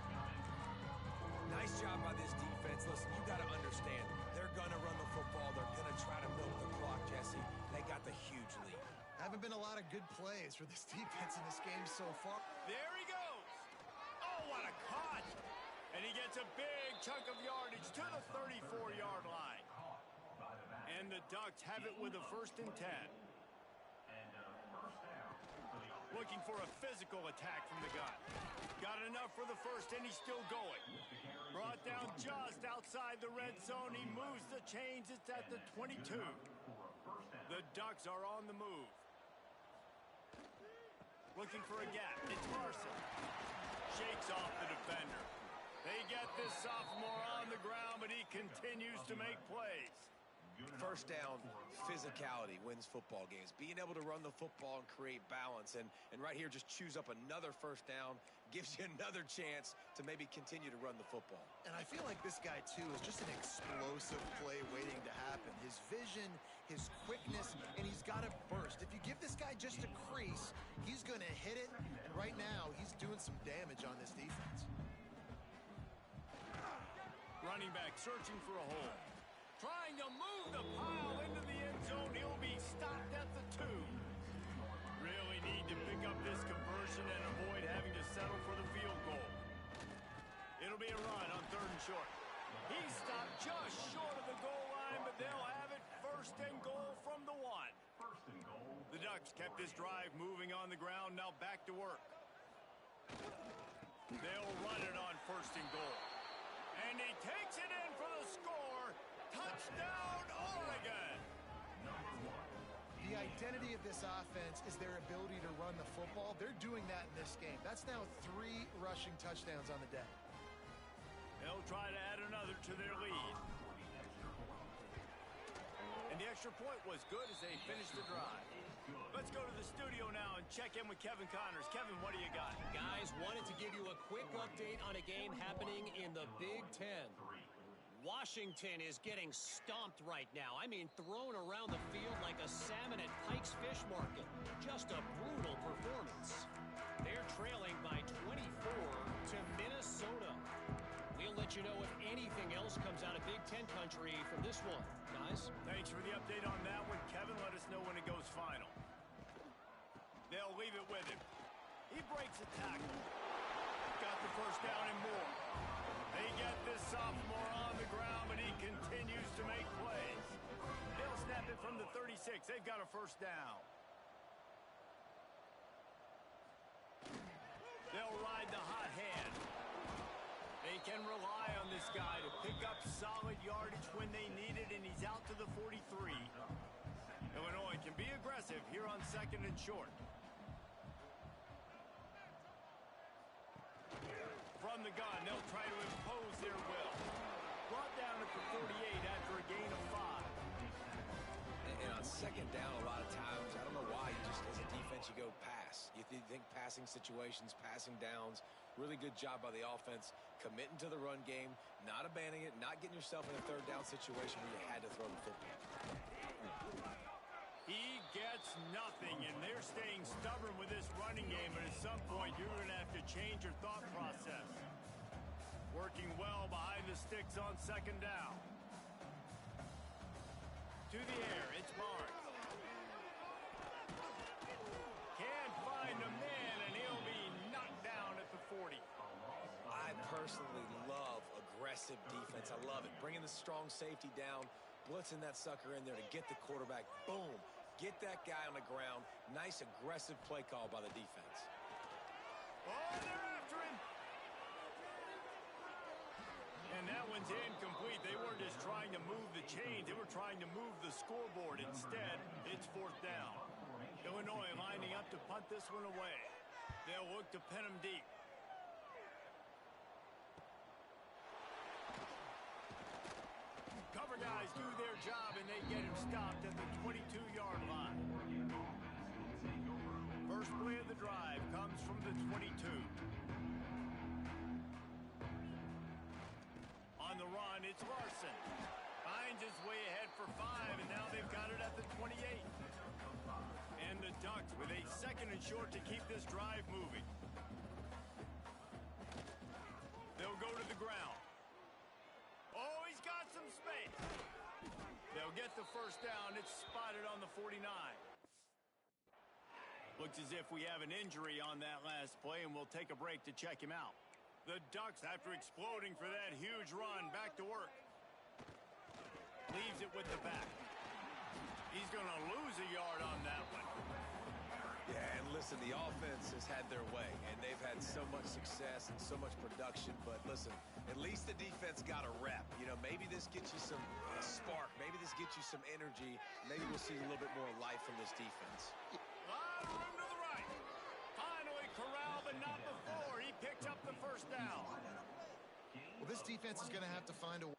Nice job by this defense. Listen, you got to understand, they're going to run the football. They're going to try to milk the clock, Jesse. They got the huge lead. Haven't been a lot of good plays for this defense in this game so far. There he goes. Oh, what a cut. And he gets a big chunk of yardage to the 34-yard line. And the Ducks have it with a 1st and 10. Looking for a physical attack from the gun. Got enough for the first, and he's still going. Brought down just outside the red zone. He moves the chains. It's at the 22. The Ducks are on the move. Looking for a gap. It's Larson. Shakes off the defender. They get this sophomore on the ground, but he continues to make plays. First down, physicality wins football games. Being able to run the football and create balance. And right here, just choose up another first down. Gives you another chance to maybe continue to run the football. And I feel like this guy, too, is just an explosive play waiting to happen. His vision, his quickness, and he's got to burst. If you give this guy just a crease, he's going to hit it. And right now, he's doing some damage on this defense. Running back searching for a hole. Trying to move the pile into the end zone. He'll be stopped at the 2. Really need to pick up this conversion and avoid having to settle for the field goal. It'll be a run on 3rd and short. He stopped just short of the goal line, but they'll have it 1st and goal from the 1. The Ducks kept this drive moving on the ground, now back to work. They'll run it on 1st and goal. And he takes it in for the score. Touchdown, Oregon! The identity of this offense is their ability to run the football. They're doing that in this game. That's now 3 rushing touchdowns on the day. They'll try to add another to their lead. And the extra point was good as they finished the drive. Let's go to the studio now and check in with Kevin Connors. Kevin, what do you got? Guys, wanted to give you a quick update on a game happening in the Big Ten. Washington is getting stomped right now. I mean, thrown around the field like a salmon at Pike's Fish Market. Just a brutal performance. They're trailing by 24 to Minnesota. We'll let you know if anything else comes out of Big Ten country from this one. Guys? Thanks for the update on that one. Kevin, let us know when it goes final. They'll leave it with him. He breaks a tackle. Got the first down and more. They get this sophomore on the ground, but he continues to make plays. They'll snap it from the 36. They've got a first down. They'll ride the hot hand. They can rely on this guy to pick up solid yardage when they need it, and he's out to the 43. Illinois can be aggressive here on 2nd and short. From the gun, they'll try to impose their will. Brought down at the 48 after a gain of 5. And on 2nd down, a lot of times, I don't know why, you just, as a defense, you go pass. You think passing situations, passing downs. Really good job by the offense, committing to the run game, not abandoning it, not getting yourself in a 3rd down situation where you had to throw the football. He gets nothing, and they're staying stubborn with this running game, but at some point, you're going to have to change your thought process. Working well behind the sticks on 2nd down. To the air, it's Barnes. Can't find a man, and he'll be knocked down at the 40. I personally love aggressive defense. I love it. Bringing the strong safety down, blitzing that sucker in there to get the quarterback. Boom. Get that guy on the ground. Nice aggressive play call by the defense. Oh, they're after him. And that one's incomplete. They weren't just trying to move the chains. They were trying to move the scoreboard. Instead, it's 4th down. Illinois lining up to punt this one away. They'll look to pin him deep. Cover guys do their job, and they get him stopped at the 22-yard line. First play of the drive comes from the 22. On the run, it's Larson. Finds his way ahead for 5, and now they've got it at the 28. And the Ducks with a 2nd and short to keep this drive moving. They'll go to the ground. Oh, he's got some space. They'll get the first down. It's spotted on the 49. Looks as if we have an injury on that last play, and we'll take a break to check him out. The Ducks, after exploding for that huge run, back to work. Leaves it with the back. He's going to lose a yard on that one. Yeah, and listen, the offense has had their way, and they've had so much success and so much production. But listen, at least the defense got a rep. You know, maybe this gets you some spark. Maybe this gets you some energy. Maybe we'll see a little bit more life from this defense. Lot of room to the right. Finally corralled, but not before. He picked up the first down. Well, this defense is going to have to find a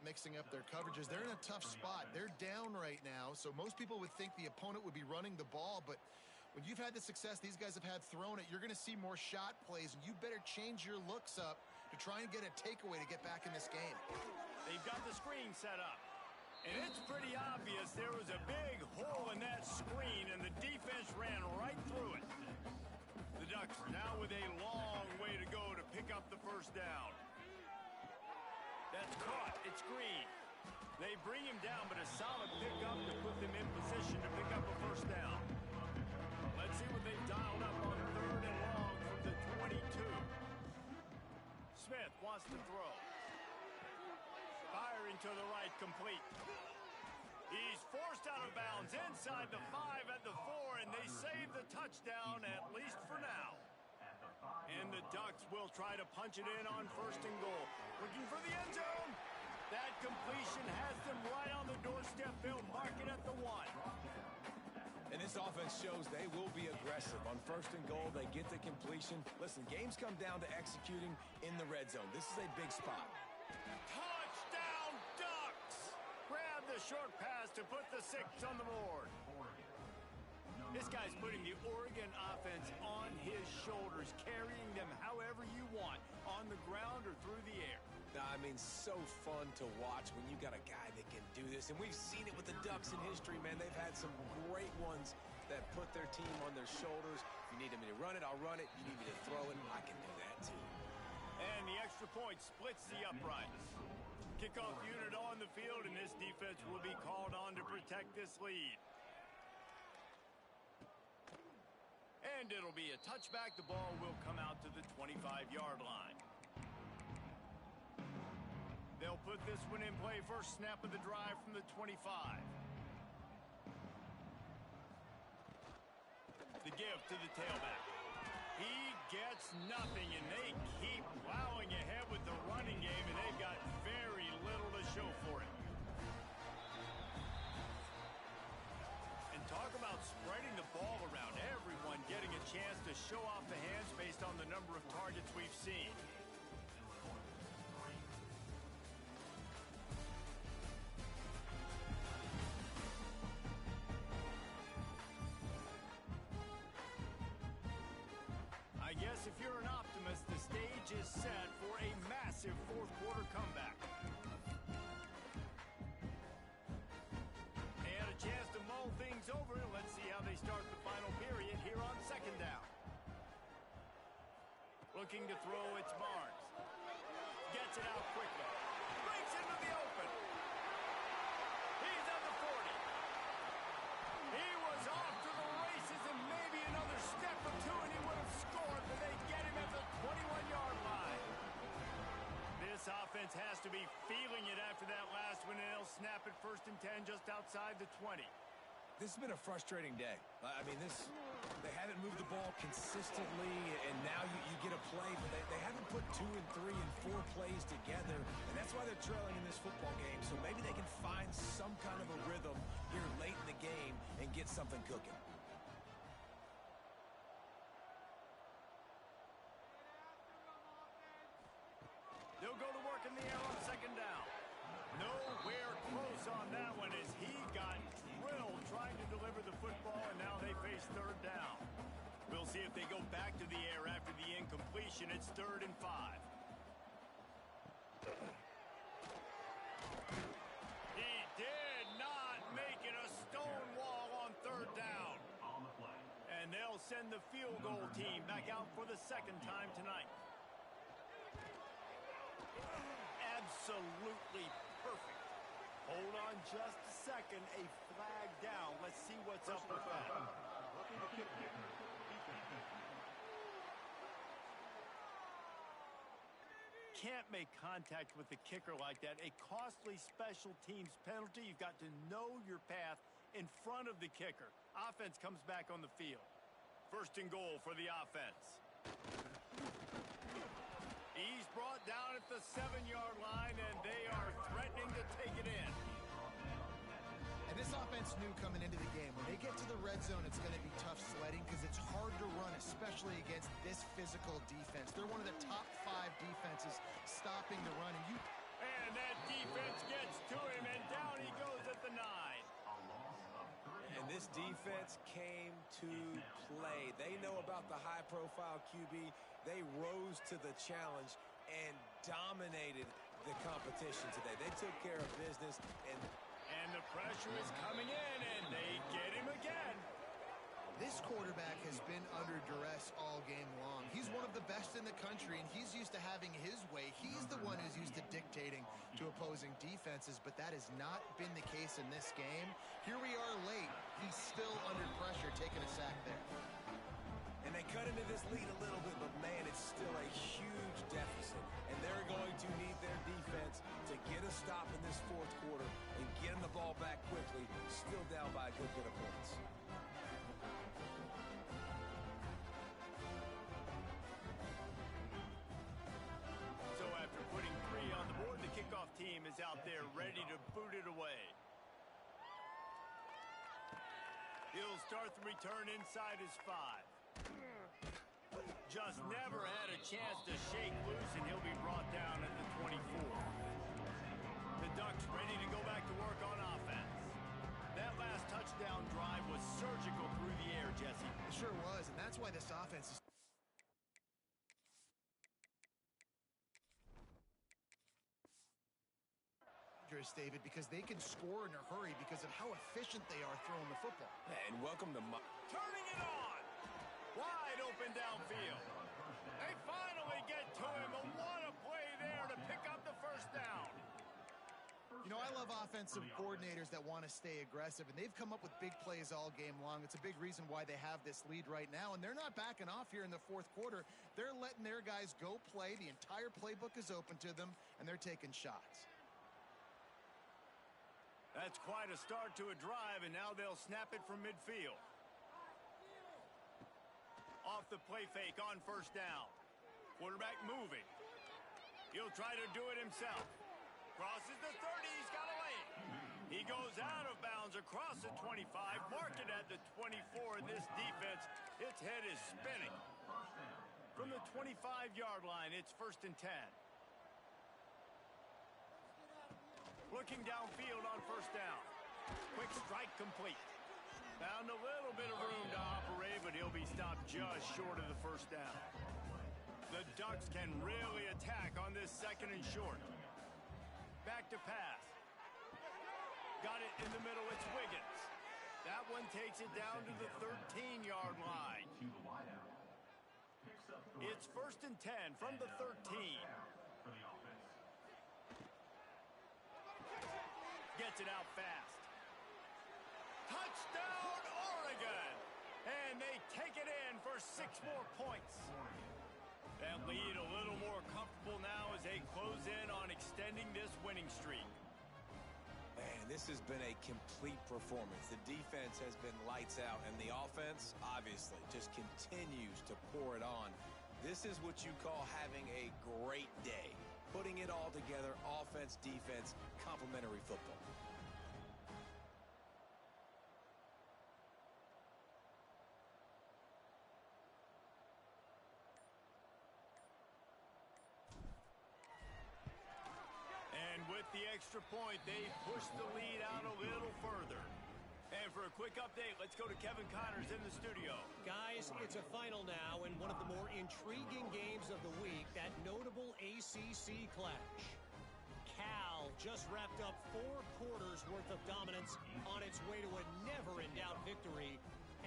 mixing up their coverages. They're in a tough spot. They're down right now, so most people would think the opponent would be running the ball, but when you've had the success these guys have had throwing it, you're going to see more shot plays, and you better change your looks up to try and get a takeaway to get back in this game. They've got the screen set up, and it's pretty obvious there was a big hole in that screen, and the defense ran right through it. The Ducks now with a long way to go to pick up the first down. That's caught. It's Green. They bring him down, but a solid pickup to put them in position to pick up a first down. Let's see what they've dialed up on 3rd and long from the 22. Smith wants to throw. Firing to the right, complete. He's forced out of bounds inside the 5 at the 4, and they save the touchdown, at least for now. And the Ducks will try to punch it in on 1st and goal. Looking for the end zone. That completion has them right on the doorstep. They'll mark it at the 1. And this offense shows they will be aggressive. On 1st and goal, they get the completion. Listen, games come down to executing in the red zone. This is a big spot. Touchdown, Ducks! Grab the a short pass to put the 6 on the board. This guy's putting the Oregon offense on his shoulders, carrying them however you want, on the ground or through the air. I mean, so fun to watch when you got a guy that can do this. And we've seen it with the Ducks in history, man. They've had some great ones that put their team on their shoulders. If you need me to run it, I'll run it. You need me to throw it, I can do that too. And the extra point splits the uprights. Kickoff unit on the field, and this defense will be called on to protect this lead. And it'll be a touchback. The ball will come out to the 25-yard line. They'll put this one in play. First snap of the drive from the 25. The give to the tailback. He gets nothing, and they keep plowing ahead with the running game, and they've got very little to show for it. And talk about spreading the ball around. Everyone getting a chance to show off the hands based on the number of targets we've seen. I guess if you're an optimist, the stage is set for a massive fourth quarter comeback. And a chance to mull things over. Let's see how they start the final period here on second down. Looking to throw, it's Barnes. Gets it out quickly. Breaks into the open. He's at the 40. He was off to the races, and maybe another step or two and he would have scored, but they get him at the 21-yard line. This offense has to be feeling it after that last one, and they'll snap it 1st and 10 just outside the 20. This has been a frustrating day. I mean, they haven't moved the ball consistently, and now you get a play, but they haven't put 2 and 3 and 4 plays together, and that's why they're trailing in this football game. So maybe they can find some kind of a rhythm here late in the game and get something cooking. They'll go to work in the air on second down. Nowhere close on that one as he got drilled trying to deliver the football, and now they face third down. We'll see if they go back to the air after the incompletion. It's 3rd and 5. He did not make it a stone wall on 3rd down. On the play. And they'll send the field goal team back out for the 2nd time tonight. Absolutely perfect. Hold on just a second. A flag down. Let's see what's up with that. Can't make contact with the kicker like that. A costly special teams penalty. You've got to know your path in front of the kicker. Offense comes back on the field. 1st and goal for the offense. He's brought down at the 7-yard line, and they are threatening to take it in. And this offense knew coming into the game, when they get to the red zone, it's going to be tough sledding because it's hard to run, especially against this physical defense. They're one of the top 5 defenses stopping the run. And that defense gets to him, and down he goes at the 9. And this defense came to play. They know about the high-profile QB. They rose to the challenge and dominated the competition today. They took care of business, and the pressure is coming in, and they get him again. This quarterback has been under duress all game long. He's one of the best in the country, and he's used to having his way. He's the one who's used to dictating to opposing defenses, but that has not been the case in this game. Here we are late. He's still under pressure, taking a sack there. And they cut into this lead a little bit, but man, it's still a huge deficit. And they're going to need their defense to get a stop in this 4th quarter and get them the ball back quickly, still down by a good bit of points. So after putting 3 on the board, the kickoff team is out there ready to boot it away. He'll start the return inside his 5. Just never had a chance to shake loose, and he'll be brought down at the 24. The Ducks ready to go back to work on offense. dangerous, David, because they can score in a hurry because of how efficient they are throwing the football. And welcome to Turning it on. Wide open downfield. They finally get to him. And what a play there to pick up the first down. You know, I love offensive coordinators that want to stay aggressive, and they've come up with big plays all game long. It's a big reason why they have this lead right now, and they're not backing off here in the fourth quarter. They're letting their guys go play. The entire playbook is open to them, and they're taking shots. That's quite a start to a drive, and now they'll snap it from midfield. Off the play fake on first down. Quarterback moving. He'll try to do it himself. Crosses the 30, he's got a lane. He goes out of bounds across the 25, mark it at the 24, and this defense, its head is spinning. From the 25-yard line, it's 1st and 10. Looking downfield on first down. Quick strike complete. Found a little bit of room to operate, but he'll be stopped just short of the first down. The Ducks can really attack on this 2nd and short. Back to pass. Got it in the middle, it's Wiggins. That one takes it down to the 13-yard line. It's 1st and 10 from the 13. Gets it out fast. Touchdown, Oregon! And they take it in for 6 more points. That lead a little more comfortable now as they close in on extending this winning streak. Man, this has been a complete performance. The defense has been lights out, and the offense, obviously, just continues to pour it on. This is what you call having a great day. Putting it all together, offense, defense, complementary football. With the extra point, they push the lead out a little further. And for a quick update, let's go to Kevin Connors in the studio. Guys, it's a final now in one of the more intriguing games of the week, that notable ACC clash. Cal just wrapped up 4 quarters worth of dominance on its way to a never-in-doubt victory.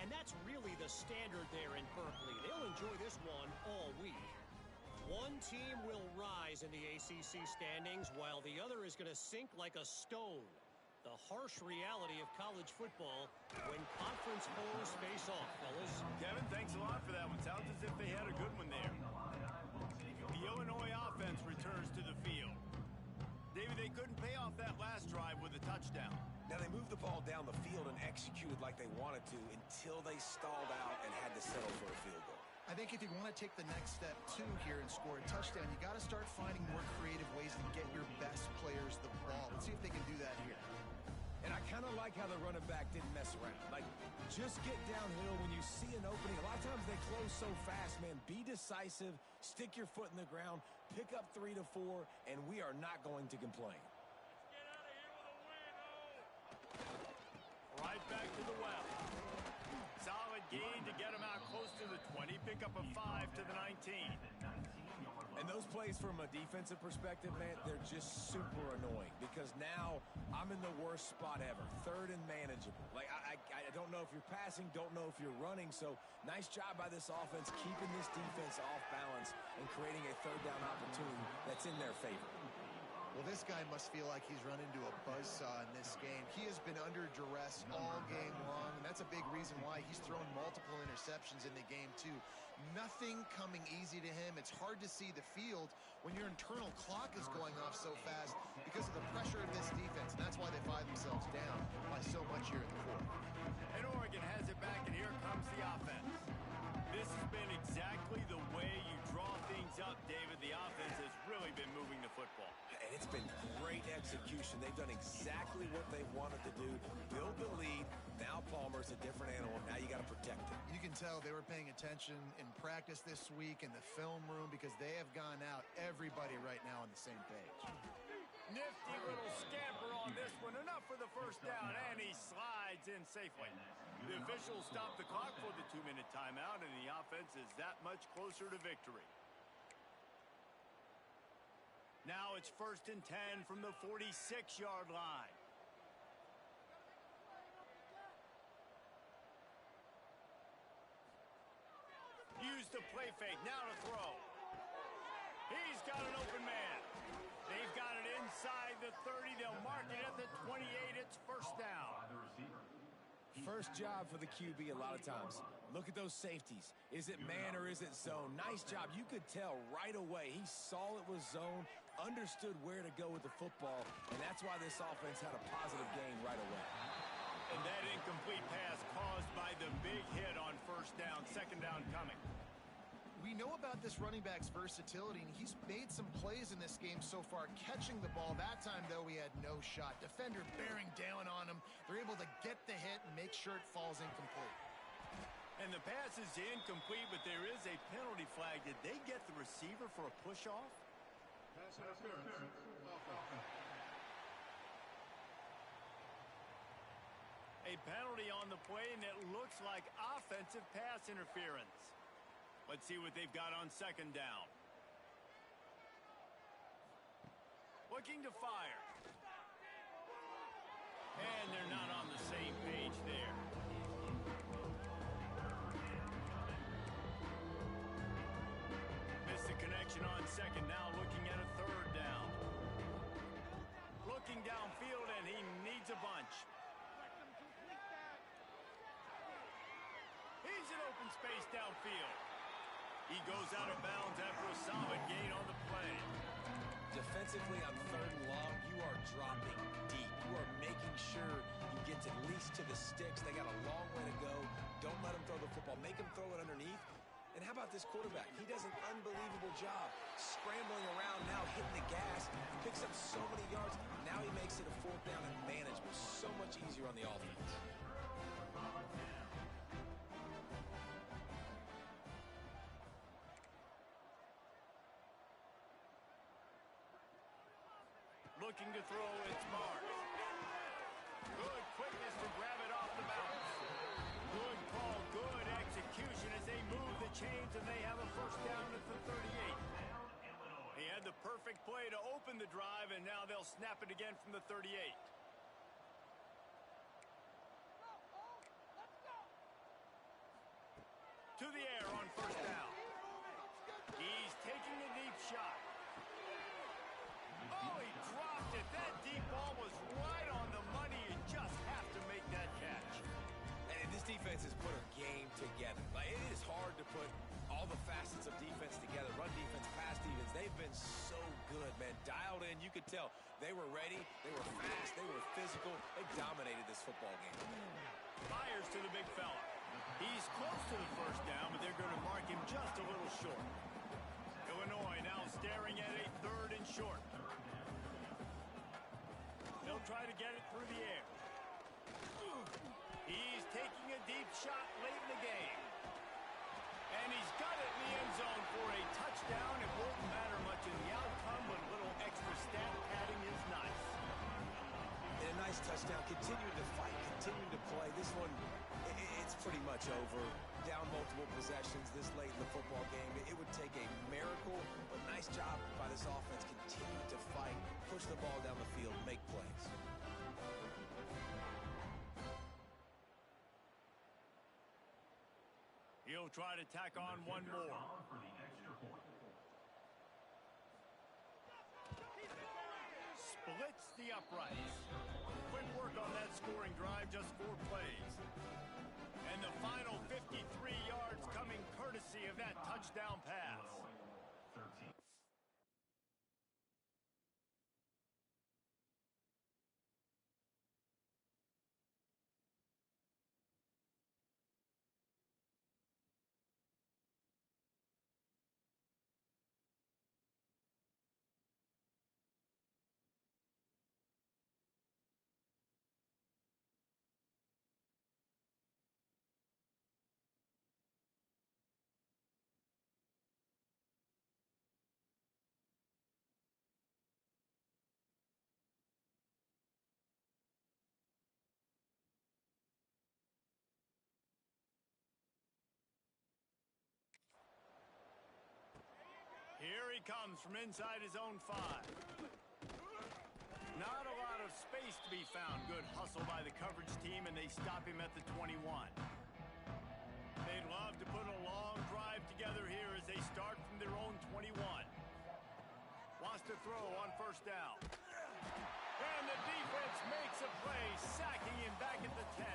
And that's really the standard there in Berkeley. They'll enjoy this one all week. One team will rise in the ACC standings while the other is going to sink like a stone. The harsh reality of college football when conference foes face off, fellas. Kevin, thanks a lot for that one. Sounds as if they had a good one there. The Illinois offense returns to the field. David, they couldn't pay off that last drive with a touchdown. Now, they moved the ball down the field and executed like they wanted to until they stalled out and had to settle for a field goal. I think if you want to take the next step, too, here and score a touchdown, you got to start finding more creative ways to get your best players the ball. Let's see if they can do that here. And I kind of like how the running back didn't mess around. Like, just get downhill when you see an opening. A lot of times they close so fast, man. Be decisive, stick your foot in the ground, pick up 3 to 4, and we are not going to complain. Let's get out of here with a win, oh! Right back to the well. Solid gain to get him out close to the 20. Pick up a 5 to the 19. And those plays from a defensive perspective, man, they're just super annoying because now I'm in the worst spot ever. 3rd and manageable. Like, I don't know if you're passing, don't know if you're running. So nice job by this offense keeping this defense off balance and creating a 3rd down opportunity that's in their favor. Well, this guy must feel like he's run into a buzzsaw in this game. He has been under duress all game long, and that's a big reason why he's thrown multiple interceptions in the game, too. Nothing coming easy to him. It's hard to see the field when your internal clock is going off so fast because of the pressure of this defense, and that's why they find themselves down by so much here in the 4th. And Oregon has it back, and here comes the offense. This has been exactly the way you draw things up, David. The offense has really been moving the football. And it's been great execution. They've done exactly what they wanted to do. Build the lead. Now Palmer's a different animal. Now you got to protect him. You can tell they were paying attention in practice this week in the film room because they have gone out, everybody right now on the same page. Nifty little scamper on this one. Enough for the first down, and he slides in safely. The officials stop the clock for the 2-minute timeout, and the offense is that much closer to victory. Now it's 1st and 10 from the 46-yard line. Use the play fake. Now to throw. He's got an open man. They've got it inside the 30. They'll mark it at the 28. It's first down. First job for the QB a lot of times. Look at those safeties. Is it man or is it zone? Nice job. You could tell right away. He saw it was zone, understood where to go with the football, and that's why this offense had a positive gain right away. And that incomplete pass caused by the big hit on first down. Second down coming. We know about this running back's versatility, and he's made some plays in this game so far, catching the ball. That time, though, he had no shot. Defender bearing down on him. They're able to get the hit and make sure it falls incomplete. And the pass is incomplete, but there is a penalty flag. Did they get the receiver for a push-off? A penalty on the play, and it looks like offensive pass interference. Let's see what they've got on second down. Looking to fire. And they're not on the same page there. Missed the connection on second. Now looking at a third down. Looking downfield, and he needs a bunch. He's in open space downfield. He goes out of bounds after a solid gain on the play. Defensively on third and long, you are dropping deep. You are making sure you get at least to the sticks. They got a long way to go. Don't let him throw the football. Make him throw it underneath. And how about this quarterback? He does an unbelievable job scrambling around, now hitting the gas. Picks up so many yards. Now he makes it a fourth down and manageable. So much easier on the offense. Looking to throw, it's Marks. Good quickness to grab it off the bounce. Good call, good execution as they move the chains, and they have a first down at the 38. He had the perfect play to open the drive, and now they'll snap it again from the 38. To the air on first down. He's taking a deep shot. Oh, he dropped it. That deep ball was right on the money. You just have to make that catch. And this defense has put a game together. Like, it is hard to put all the facets of defense together. Run defense, pass defense. They've been so good, man. Dialed in. You could tell they were ready. They were fast. They were physical. They dominated this football game. Fires to the big fella. He's close to the first down, but they're going to mark him just a little short. Illinois now staring at a third and short. They'll try to get it through the air. He's taking a deep shot late in the game. And he's got it in the end zone for a touchdown. It won't matter much in the outcome, but a little extra stat padding is nice. And a nice touchdown. Continuing to fight, continuing to play. This one, it's pretty much over. Down multiple possessions this late in the football game. It would take a miracle, but nice job by this offense. Continue to fight, push the ball down the field, make plays. He'll try to tack on one more. For the extra point. Splits the uprights. Quick work on that scoring drive, just 4 plays. And the final 53 yards coming courtesy of that touchdown pass. he comes from inside his own 5. Not a lot of space to be found. Good hustle by the coverage team, and they stop him at the 21. They'd love to put a long drive together here as they start from their own 21. Wants to throw on first down. And the defense makes a play, sacking him back at the 10.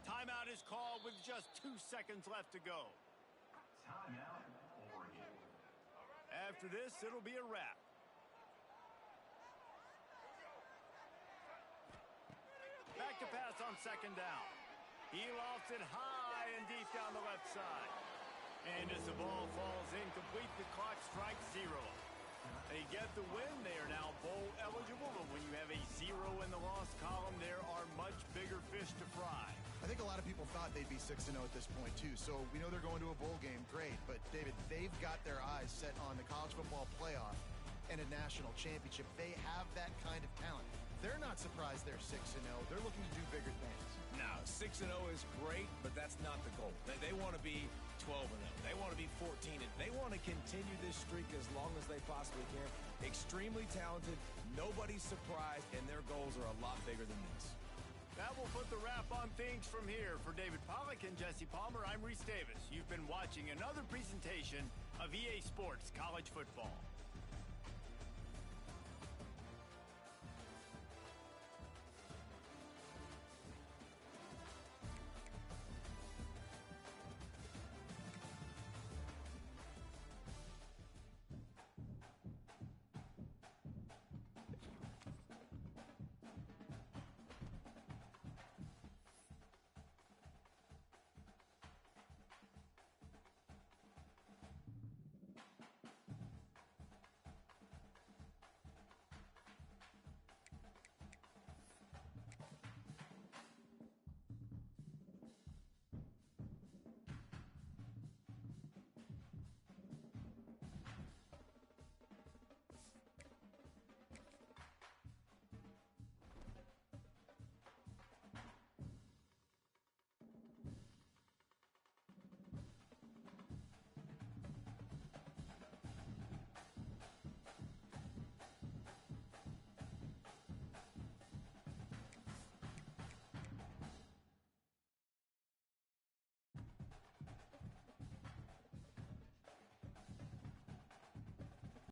Timeout is called with just 2 seconds left to go. Timeout, Oregon. After this, it'll be a wrap. Back to pass on second down. He lofts it high and deep down the left side. And as the ball falls incomplete, the clock strikes 0. They get the win. They are now bowl eligible, but when you have a 0 in the loss column, there are much bigger fish to fry. I think a lot of people thought they'd be 6-0 at this point, too. So we know they're going to a bowl game. Great. But, David, they've got their eyes set on the college football playoff and a national championship. They have that kind of talent. They're not surprised they're 6-0. They're looking to do bigger things. Now, 6-0 is great, but that's not the goal. They want to be 12-0. They want to be 14-0. They want to continue this streak as long as they possibly can. Extremely talented. Nobody's surprised, and their goals are a lot bigger than this. That will put the wrap on things from here. For David Pollack and Jesse Palmer, I'm Reese Davis. You've been watching another presentation of EA Sports College Football.